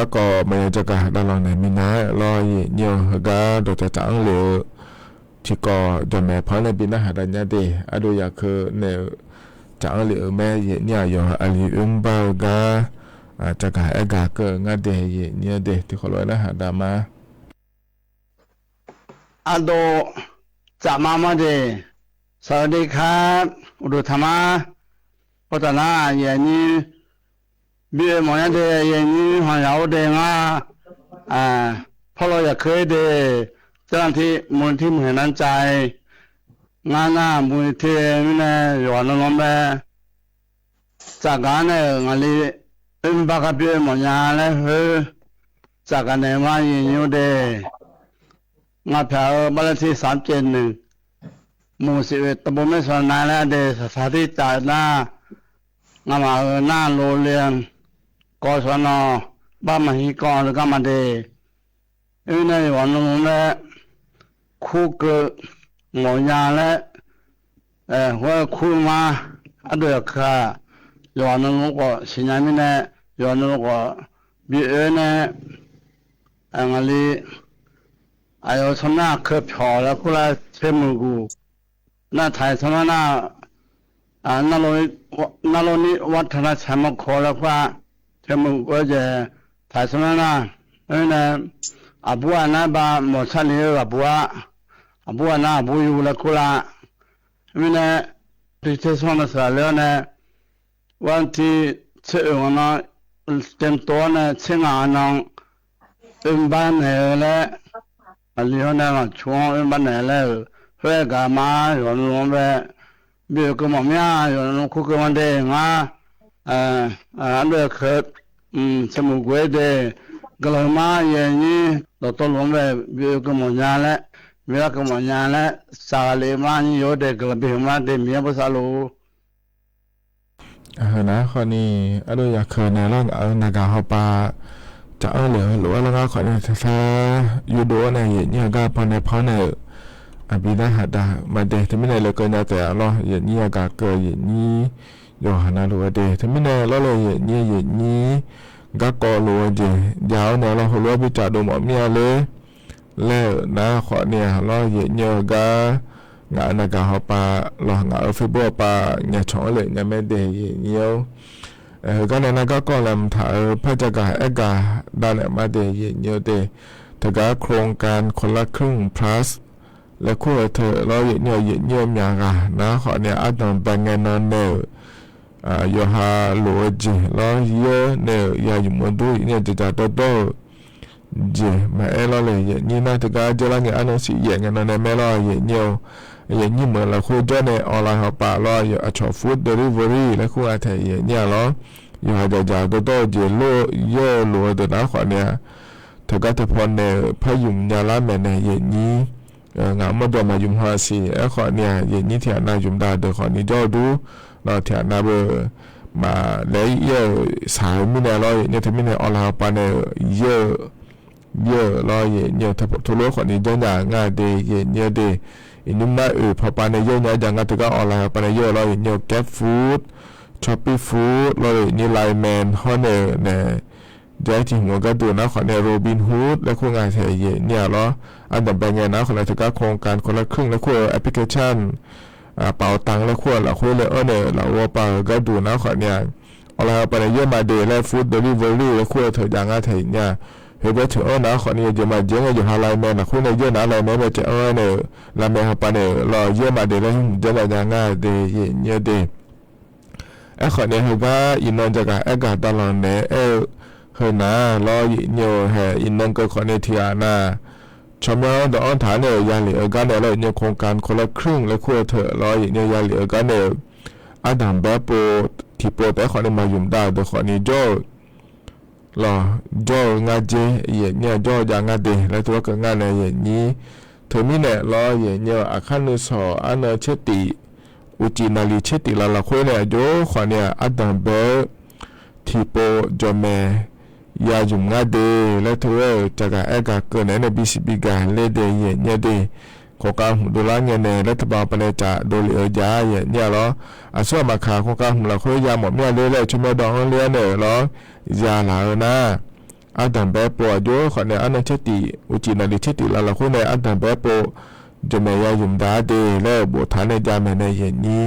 [SPEAKER 5] ะก็ไม่จะกะดาลองในมีนาเราเยอะก็เราจะจังเลยที่ก็จะแม่พอในปีหน้าหาดันยาเดยอะดูอยากคือเนี่ยจังเลยแม่เนี่ยอยู่อะไรบาก็จะกะกะก็งาเดยเนี่ยเดยที่เขาเลยนะหาดามา
[SPEAKER 8] อาโดจะมาเดสวัสดีครับอุดธรรมะพัฒนาอย่างนี้เบี้ยหมอนเดอย่างนี้หัวเราเดงพอเราอยากเคยเดเจ้าหน้าที่มูลที่เหมือนนั้นใจงานหน้ามูลที่ไม่แน่หย่อนลงไปจากการเนี่ยงานนี้บางเบี้ยหมอนยาเลยจากการเนี่ยมาอย่างนี้เดงาเผาบ้านที่371หมู่11ตำบลแม่สวนนายและเดชสถานที่จ่ายหน้างามาหน้าโรงเรียนกศนบ้านมหิกรก็มาเดในวันนู้นและคู่เกิดหมอยาและหัวคู่มาอดีตค่ะย้อนนู้นก็สิญญาไม่แน่ย้อนนู้นก็บีเนี่ยงาลีอายุสนาเคยพอแล้วกุลาเชื่อมือกูน่าถ่ายสนานาโลนี้วัฒนธรรมขอแล้วว่าเชื่อมือก็จะถ่ายสนาเนี่ยอาบัวน่าบ้าหมดชั้นนี้อาบัวน่าบัวอยู่แล้วกุลาเนี่ยที่เชื่อสนาสาแล้วเนี่ยวันที่เชื่อว่านะเต็มตัวเนี่ยเชื่องานน้องบ้านเนี่ยอันนี้เนี่ยช่วงบ้านไหนแล้วเพื่อกามาอยู่ลงไปเบี้ยก็มั่งเนี่ยอยู่ลงคุกมันเด้งอันเดียเคยสมุกเวเดกลมาอย่างนี้เราต้องลงไปเบี้ยก็มั่งเนี่ยแหละเบี้ยก็มั่งเนี่ยแหละสาเลมานี่อยู่เด็กกลเบี้ยมาเดมีภาษาลู
[SPEAKER 5] นะคนนี้อดูอยากเคยในร่างนากาฮาปาจะเหลือหรือว่าเราขอเนี่ยถ้าอยู่ดูในเนี่ยก็พอในพอในบิดาหัดามาเดทำไมในเราเกินแต่เราอย่างนี้ก็เกิดอย่างนี้อยู่หานาลัวเดทำไมในเราเลยอย่างนี้ก็ก่อลัวเดยาวเนี่ยเราหัวไปจัดดูหมอเมียเลยแล้วนะขอเนี่ยเราอย่างนี้ก็งานนากาฮาปาเรางานฟิบปาเนี่ยช่องเลยเนี่ยไม่เดอย่างนี้ก็ในนั้นก็ลำถ่ายพระจักรเอกาด้านมาเดยเยอะเดถึงกับโครงการคนละครึ่ง plus และคู่เธอเราเยอะอย่างนะขอเนี่ยอัดนำไปเงินนอนเนอยฮาโลจีเราเยอะเนี่ยยาอยู่มันดูเนี่ยจะจัดโตจีมาเราเลยนี่นะถึงกับจะละเงินอันนั้นสิเยอะเงินนอนไม่เราเยอะอย่างนี้เหมือนเราคุยด้วยในออนไลน์เขาป่าเราอยู่อัชฟู้ดเดลิเวอรี่และคู่อะไรอย่างเงี้ยเราอยู่หาจะจ่ายตัวเจโลเยอะหลัวเดินน้าขวาเนี่ยถ้าก็จะพอในพยุงยาละแม่ในอย่างนี้งานมาดูมายุ่มหาสีขวาเนี่ยอย่างนี้ที่นายุ่มดาเดินขวานี้เจ้าดูเราที่นาเบอร์มาแล้วเยอะสายมิเนี่ยเราเนี่ยที่มิเนี่ยออนไลน์ป่าเนี่ยเยอะเราเนี่ยถ้าทุเรศขวานี้จะง่ายดีเยอะดีอินุมาพอปานในเยอะเนี่ยอย่างงั้นถึงก็ออนไลน์ปานในเยอะเราเนี่ยแก๊ปฟู้ดช้อปปี้ฟู้ดเราเนี่ยไลน์แมนฮอนเนี่ยเดี๋ยวที่หัวก็ดูนะขอเนี่ยโรบินฮูดและคู่งานเสียเนี่ยเราอันดับแบ่งเงินนะขอเนี่ยถึงก็โครงการคนละครึ่งและคู่แอปพลิเคชันเป๋าตังและคู่เราคู่เลยเนี่ยเราว่าปาก็ดูนะขอเนี่ยออนไลน์ปานในเยอะมาเดย์และฟู้ดเดลิเวอรี่และคู่เธออย่างงั้นเถียเนี่ย เฮ้ยเถอะนะขอนี่จะมาเจออยู่หาลายแม่นะคุณเนี่ยเยอะนะลายแม่จะเนี่ยลายแม่เขาปะเนี่ยรอเยอะมาเดี๋ยวแล้วจะมาอย่างง่ายเดี๋ยวเยอะเดี๋ยวขอเนี่ยเขาก็อินนอนจากการตลอดเนี่ยเฮ้ยนะรอเยอะเฮ้ยอินนอนก็ขอเนี่ยที่น่ะชมแล้วดอกฐานเนี่ยยาเหลือกันเนี่ยเราเนี่ยโครงการคนละครึ่งและคู่เถอะรอเนี่ยยาเหลือกันเนี่ยอาดัมแบบโปที่โปแต่ขอเนี่ยมายุ่มได้โดยขอเนี่ยโจ้รอโจ้งาเจเนี่ยโจ้ยางาเดและตัวก็งานเนี่ยนี้เธอมีเนี่ยรอเนี่ยอาคารนุสออันเชติอุจินาลีเชติละคุยเนี่ยโจ้ขอเนี่ยอาดัมแบบที่โปจอมยายุ่งงาเดและตัวจากการเกิดในบีซีบีการเลเดเนี่ยเดโครงการหุ่นดูแลเงินในรัฐบาลปนัยจ่าโดยเหลือยาเนี่ยล้ออาส่วนมาขาโครงการหุ่นละคุยยาหมดเนี่ยเลยช่วยดองเลี้ยเนี่ยล้อยาหลานะอาดัมแบบปวดโยขอเนี่ยอันนั้นเชติอุจินาลิเชติละคุยในอาดัมแบบปวดจะไม่ยายุ่งดาเดและบุฐานในยาแม่ในอย่างนี้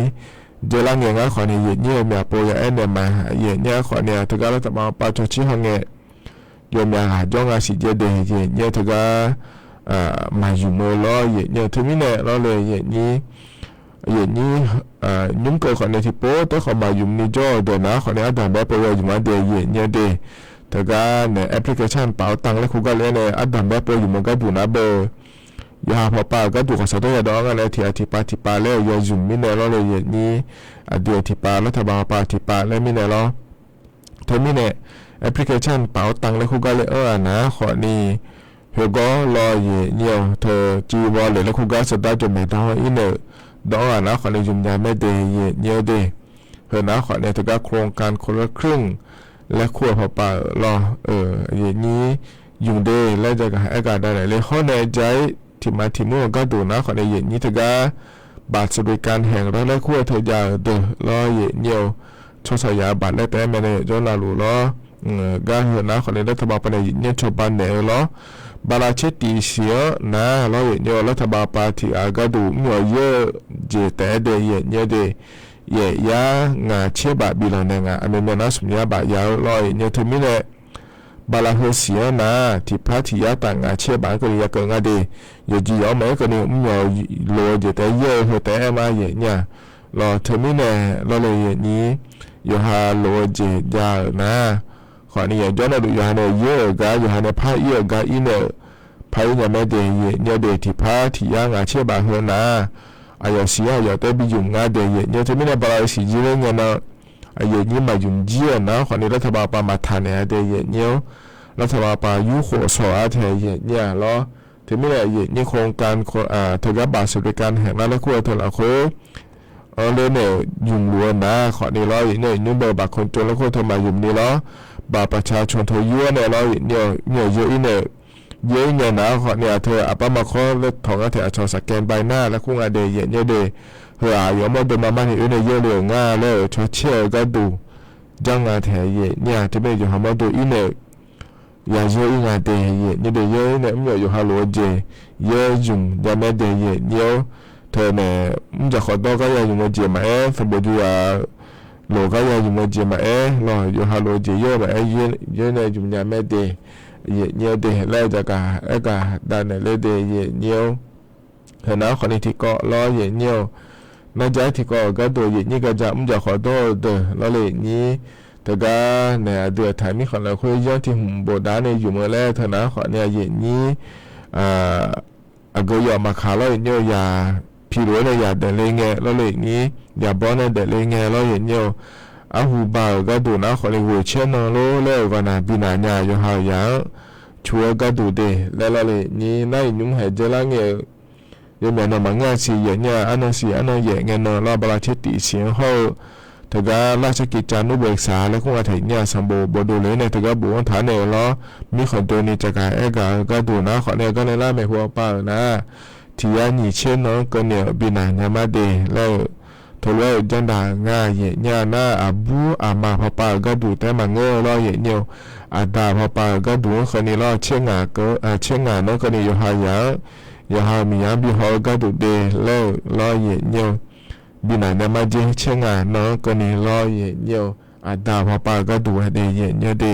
[SPEAKER 5] เจริญเงินขอเนี่ยเนี่ยแม่ปวยเอ็นเนี่ยมาเนี่ยขอเนี่ยถึงการรัฐบาลปาชชิฮังเงยยมยาหาจ้องอาศิเจเดเนี่ยถึงการมาอยู่มือล้อเนี่ยถึงนี่เนี่ยล้อเลยเนี่ยยุ่งเกิดขอเนี่ยที่โป๊แต่ขอมายุ่งนี่จ่อเดี๋ยวนะขอเนี่ยอาดัมแบบปวยอยู่มาเดียเนี่ยเดถึงการเนี่ยแอปพลิเคชันเป๋าตังและคุกกันเลยเนี่ยอาดัมแบบปวยอยู่มันก็ดูนะเบอร์ยาพอปาก็ดูกับสตยาดองอะไรที่ที่ปาแล้วยาจุ่มมิเนล้อเลยนี้เดียวที่ปารัฐบาลปาที่ปาแล้วมิเนล้อเธอมิเนแอปพลิเคชันเป๋าตังและคุกกันเลยนะขอนี่เฮก็รอเนี่ยเธอจีวอลเลยและคุกกันสตาจไม่ได้อินเนอดองนะขอเนี่ยจุ่มยาไม่เดเนี่ยเดเฮนะขอเนี่ยถึงการโครงการคนละครึ่งและขั้วพอปารอนี้ยุ่งเดและจะกับอากาศได้เลยข้อในใจที่มาที่มั่วก็ดูนะขอในเย็นนี้ถึงกับบาทสวัสดิการแห่งรัฐและขั้วเธอยาเดรอเย็นเดียวชดเชยบาทและแต่แม่ในจนลาลูล้อก็เห็นนะขอในรัฐบาลปนัยเนี่ยชาวบ้านเนี่ยล้อบาลาเชติเสียนะล้อเย็นเดียวรัฐบาลปาที่อาก็ดูมั่วเยอะเจแต่เดเย็นเนี่ยเดยางาเชื่อบาบิลอนงาอเมริกาสมัยบายาวล้อเย็นเนี่ยถึงมิเนี่ยบาลาเฮเสียนะที่พระที่ยาต่างอาเชื่อบางก็ยังเกิดงาดีอยู่จีเอาไหมก็เนี่ยมั่วโลเจแต่เยอะหัวแต่มาเย็นเนี่ยรอถึงมิเนี่ยล้อเลยเย็นนี้อยู่หาโลเจยานะขอเนี่ยย้อนดูอยู่หาเนี่ยเยอะกาอยู่หาเนี่ยพระเยอะกาอินเนี่ยพระเนี่ยไม่เดียเนี่ยเดียที่พระที่ยางอาเชื่อบางหัวนะอายเสียอยากได้ไปยุ่งงาเดียเนี่ยถึงมิเนี่ยบาลาสีจีเรื่องเงินนะเย็นนี้มายุ่งเจียนะขอในรัฐบาลปามาทานเนี่ยเดียเนี่ยรัฐบาลปายุโขสออาเทียเนี่ยล้อถึงไม่ได้เย็นนี่โครงการถึงกับบาทสวัสดิการแห่งรัฐและขั้วเท่าไหร่เลยเนี่ยยุ่งล้วนนะขอในล้อเนี่ยยุ่งเบอร์บาทคนจนและขั้วเท่ามายุ่งนี่ล้อบาทประชาชนเท่ายั่วเนี่ยล้อเนี่ยเยอะเนี่ยเยอะเนี่ยนะขอเนี่ยเธออัปมาข้อเลือดทองอาเทียชอสแกนใบหน้าและคู่งานเดียเนี่ยเดเฮาอยู่มาดูมาบ้านอยู่ในเยอะเลยง่าเลยชดเชยก็ดูจังงานแถวเนี่ยที่ไม่อยู่หามาดูอินเนอร์ยาเยอะงานเดียนี่เดียเยอะเนี่ยไม่อยู่หาโลเจเยอะจุ่มยาไม่เดียเยอะเธอเนี่ยมันจะขอตัวก็ยาอยู่มาเจมาสมบูรณ์อยู่โลก็ยาอยู่มาเจมารออยู่หาโลเจเยอะมาเยอะเนี่ยจุ่มยาไม่เดียเยอะเดียแล้วจะกะด้านเนี่ยเดียเยอะเห็นนะคนที่ก็รอเยอะน่าจะที่ก็ตัวอย่างนี้ก็จะมุ่งจะขอโทษเด้อแล้วเลยนี้แต่ก็เนี่ยเดือดถ่ายมีคนเราคุยเยอะที่หุ่มโบดาเนี่ยอยู่เมื่อแรกเถอะนะขอเนี่ยอย่างนี้ก็อย่ามาขาแล้วอย่างเงี้ยอย่าพี่รู้เลยอย่าเดินเลยเงี้ยแล้วเลยนี้อย่าบ้อนเดินเลยเงี้ยแล้วอย่างเงี้ยหูบ่าวก็ดูนะขอเลยหัวเชื่อน้องรู้เลยว่านะบินาญาอยู่หาอย่างชัวก็ดูเด้แล้วเลยนี้น่ายุ่งหายใจละเงี้ยยังไม่นำมางานสิเนี่ยอันนั้นสิอันนั้นเงี้ยเนาะเราบราเชติเสียงเขาถึงกับราชกิจจานุเบกษาและคงอาทิตย์เนี่ยสมบูรณ์บดูเลยเนี่ยถึงกับบุญฐานเนี่ยเรามีคนตัวนี้จะกลายก็ดูนะขอเนี่ยก็เลยล่าไม่หัวเปล่านะที่ยันนี่เช่นเนาะก็เนี่ยบินาญามาเดแล้วทว่าจันดาง่ายเนี่ยนะอาบูอามาพอป่าก็ดูแต่มาเงอเราเนี่ยอาดาพอป่าก็ดูคนนี้เราเชื่องาก็เชื่องาเนาะก็เนี่ยอยู่หายายามียาบิฮอก็ดูเดแล้วล้อเนี่ยบินานามาเจเชงาเนาะก็นี่ล้อเนี่ยอาดาพอปาก็ดูเดเนี่ยเด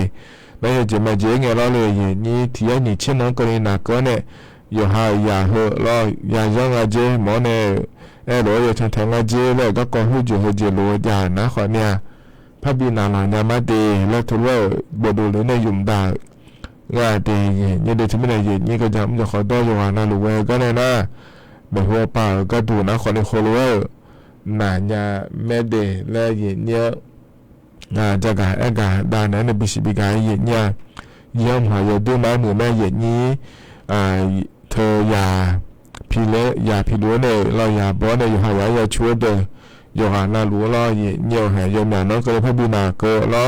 [SPEAKER 5] 那也就么这个老了也你提你亲能个人哪个呢？有哈呀和老呀让啊这么呢？哎，罗也成成啊这了ก็ก็หู就和这罗呀นะขอเนี่ยพระบิดาหลานมาเดแล้วทุว่าบ่ดูเลยในยุ่มดางาเดเนี่ยเดที่ไม่ได้เย็นนี่ก็จะมันจะขอต่ออยู่ว่านะรู้ไว้ก็แน่นะบ่หัวป่าก็ดูนะขอในโคโลนาญาแม่เดและเย็นเนี่ยจะกะอากาดานั้นในบิสิบิกาเย็นเนี่ยเยี่ยมหายด้วยไม้มือแม่เย็นนี้เธออย่าพี่เละอย่าพี่รู้เนี่ยเราอย่าบ่เนี่ยอยู่หายอย่าช่วยเด้ออยู่หานารู้ล้อเย็นเนี่ยหายยมอย่างนั้นก็เลยพระบิดาเกิดล้อ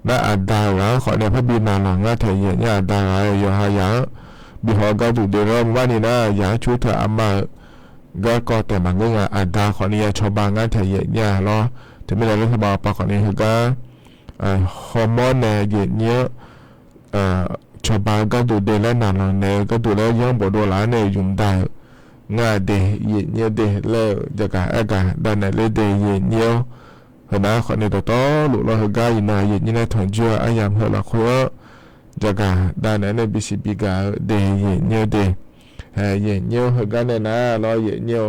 [SPEAKER 5] น่าอัดดาวขอในพระบิดาหลังว่าเธอเย็นเนี่ยอัดดาวอยู่หายบิหอก็ถูกเดือดว่านี่นะอย่าช่วยเธออามาก็แต่บางเรื่องอัดดาวขอเนี่ยชาวบ้านงั้นเธอเย็นเนี่ยล้อจะไม่ได้รัฐบาลปากขอเนี่ยคือก็ฮอร์โมนเนี่ยเย็นเนี่ยชาวบ้านก็ดูเดลและหนังเนี่ยก็ดูแล้วยังบ่โดนหลานเนี่ยยุ่งได้ง่ายเดเย็นเนี่ยเดแล้วจะกะอากาศด้านไหนเลยเดเย็นเนี่ยเห็นนะขอเนี่ยต่อหลุดเราคือก็ยินนาเย็นเนี่ยถอนเชื่ออายามเหรอคุยจะกะด้านไหนเนี่ยบิสิบิกาเดเย็นเนี่ยเดเย็นเนี่ยคือก็เนี่ยนะเราเย็นเนี่ย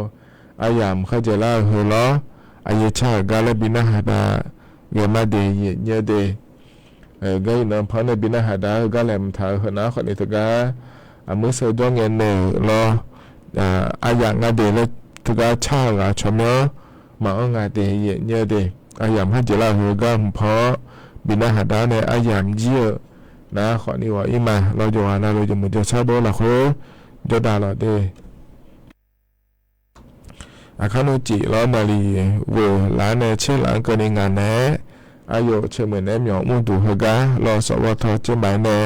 [SPEAKER 5] อายามเข้าใจแล้วคือล้ออายชาก็เลยบินาหาดาเกี่ยมาเดเย็นเนี่ยเดก็ยินนะเพราะในบินาหาดาก็แหลมถ่ายเห็นนะขอเนี่ยก็มือเสือดวงเงินเนี่ยรออายางาเดแล้วทุกชาติชมเนาะมาเอางาเดเย็นเนี่ยเดอายามให้เจริญคือก็เพราะบินาหาดาเนี่ยอายามเยอะนะขอนี่ว่าอีมาเราจะว่านะเราจะมุจชาโบละคือจะด่าเราเดอาคานุจิล้อนาลีเวล้านเนี่ยเชื่อหลังเกินงานแน่อายุเชื่อเหมือนแน่หมอมุ่งดูคือก็รอสวทเจ้าหมายเนี่ย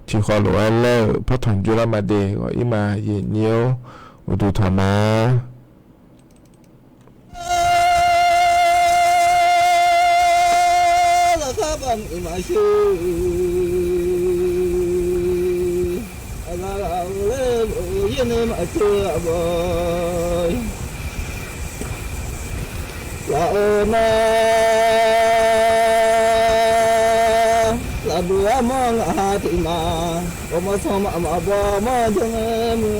[SPEAKER 5] ที่ขอหลวงแล้วพระถอนจุลมาเดก็อีมาเย็นเนียวอุตุธรรมะ
[SPEAKER 1] ละครับอันอีมาชูละละเล่ยินมาเชื่อบ่อยละโอนาละบัวมองอาทิมาโอมาสมมาบ่มาจังมือ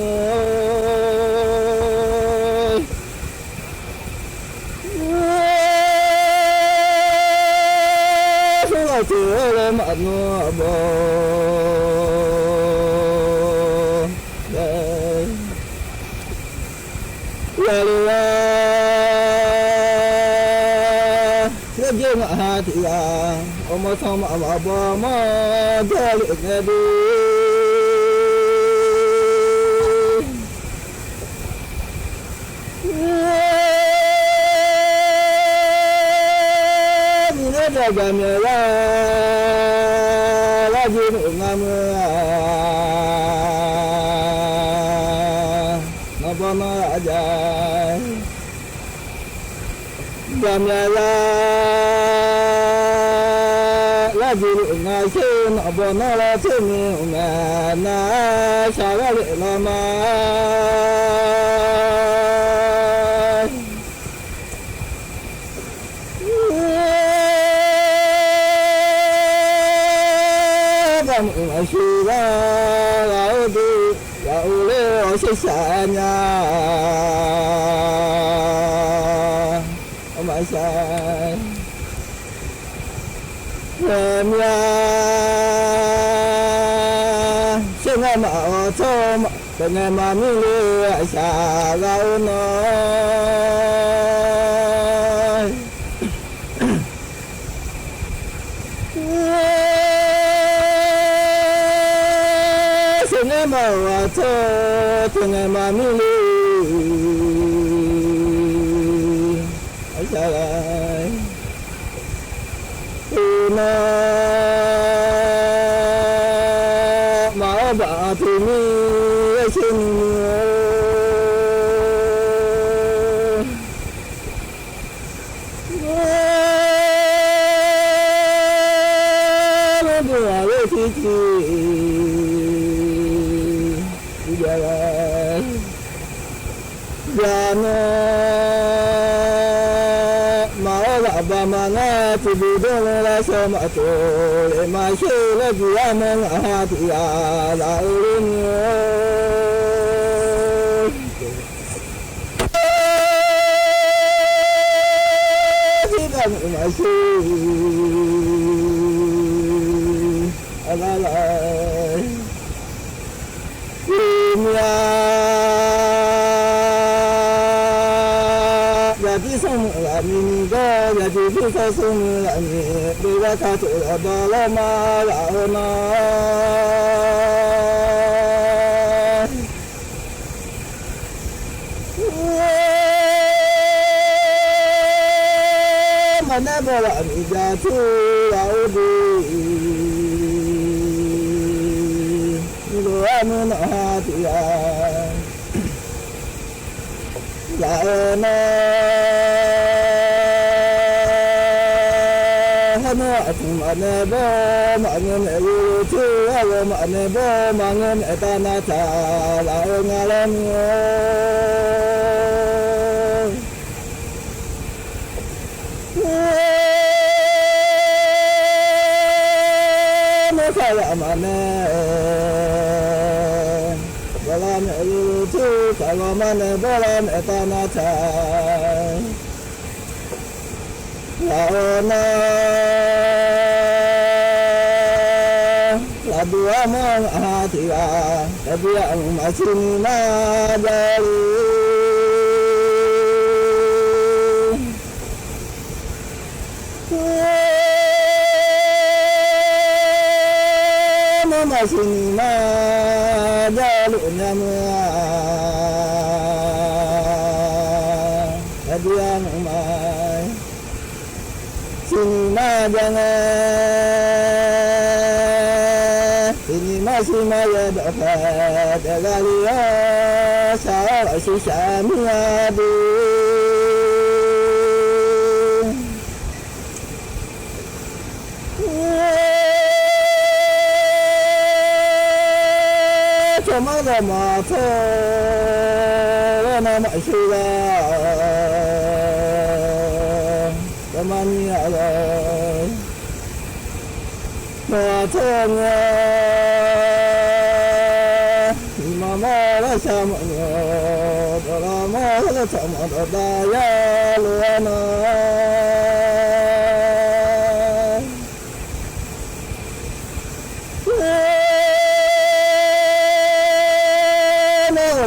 [SPEAKER 1] เจอเลยมาหนัวบ่ลาลาเชื่อเยอะหาที่ลาอมาสมมาบ่มาเจอเลยไงดีจะมีลาจินงามนาบนาอาจารย์จะมีลาจินงามเช่นนาบนาลาเช่นงานาชาลาเลลามาอาชีวะเราดูเราเลี้ยวเสียสายาไม่ใช่เมียเชื่อไงมาชมเป็นไงมาไม่เลี้ยชาเราเนาะมาว่าเธอถึงไงมาไม่รู้อะไรมาบ้าที่มีสิ่งไม่รู้อะไรที่ abamana tubudo la sama to le ma she la dia man ha ti ya la ma she ala la ya di song la mi go ya di di sa song la mi de wa ta to la ba la ma la na ma na ba la mi ja tu la o di lo anu na ti ya la na hana atum ane ba ma ngen e tu wa ma ane ba ma ngen e ta na ta la nga la no sa ya ma ne wala me tu sa wa ma ne ba la me ta na ta la na la dua ma ti a la dua ma sin na da ma sin ma da lu na ma la dua ma sin ma jangan ini masih maya dapat galia salah susah mengadu cuma lama tu nama sudah teman ya Allah matanya mama la sama mama la sama daya luana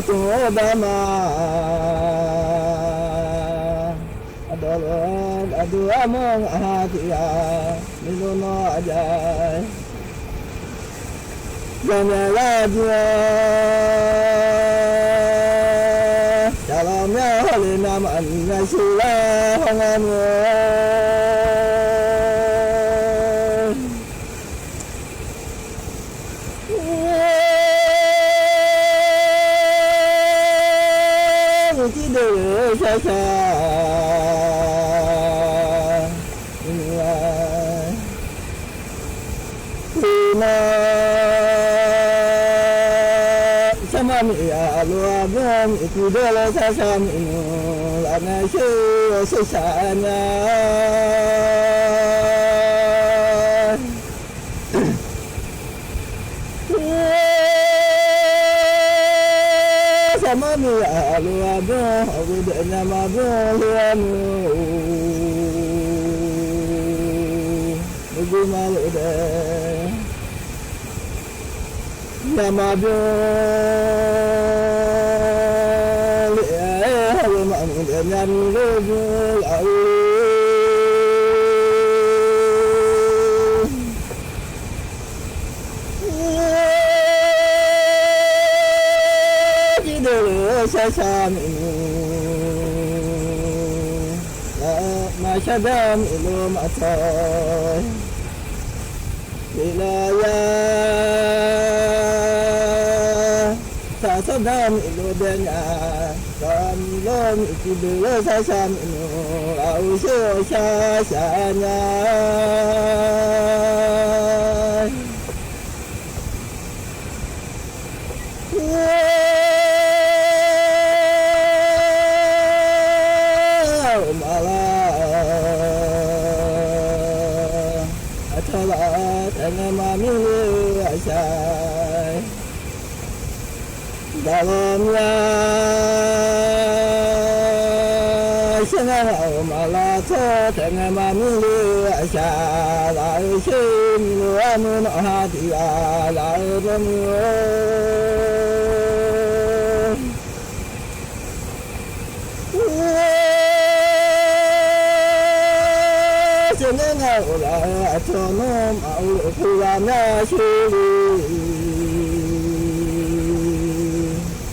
[SPEAKER 1] tu dama adu among hatiya milono ajay jamela dia salamnya halina man nasila hangan tidur sasa sama mi ya luar itu dulu sasa mi lana susahnya sama mi ya luar budanya mabuanu bugu malu deh nama beli halu mamu dengan lugu lau sasam ini masyadam ilu matai wilayah sasadam ilu denya samilom itu dulu sasam ini ausu sasanya malah ငယ်မမြင့်လေးအဆိုင်ဒါလည်းများရှင်ငယ်အောင်မလာတဲ့ငယ်မမြင့်လေးအဆိုင်လာရှိမျိုးအမနဟာတီအားလာတဲ့မျိုးရှင်ငယ်အောင်လာအချုံမအောင်ဖူလာများရှိ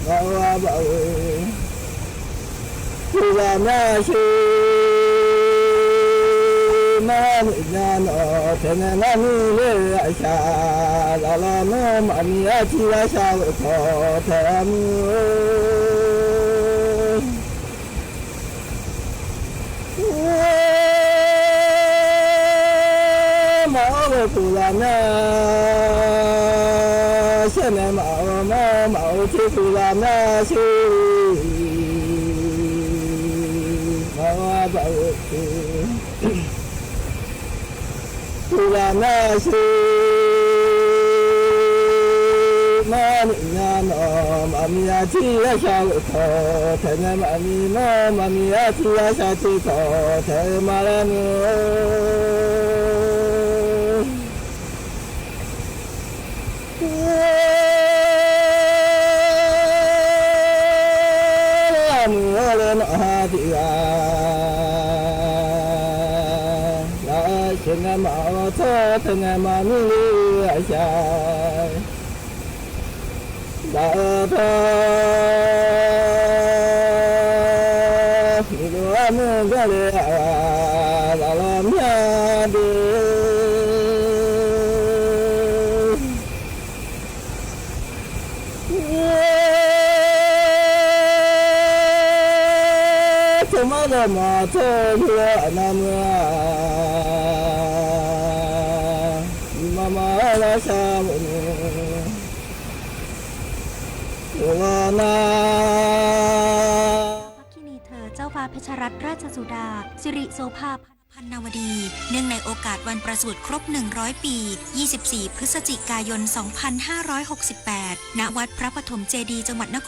[SPEAKER 1] ဘာဝဘာဝဖူလာများရှိမမညာနောတနနာမီလေးအရှာလာလာမမအမီအချီဝါရှာတော်တယ်မောဖူလာများရှင်မမောချီဖူလာများရှိဘာဝဘာဝဖူလာမရှိမမညာနောမမီယာချီရရှာတော်ထဲမမီနောမမီယာချီရရှာချီတော်ထဲမရမျိုးလေနဟာတိယာလာရှင်မအောသောသငမမီအရှာလာတော်ဒီလိုအမကြလေလာလာမြတ်ဒီမဒမသောရအနမမမလာသာမနေဝနာ
[SPEAKER 9] ที่นี่เธอเจ้าฟ้าเพชรรัตนราชสุดาสิริโสภาพันนวดี เนื่องในโอกาสวันประสูติครบ100 ปี 24 พฤศจิกายน 2568 ณ วัดพระปฐมเจดีย์จังหวัดนคร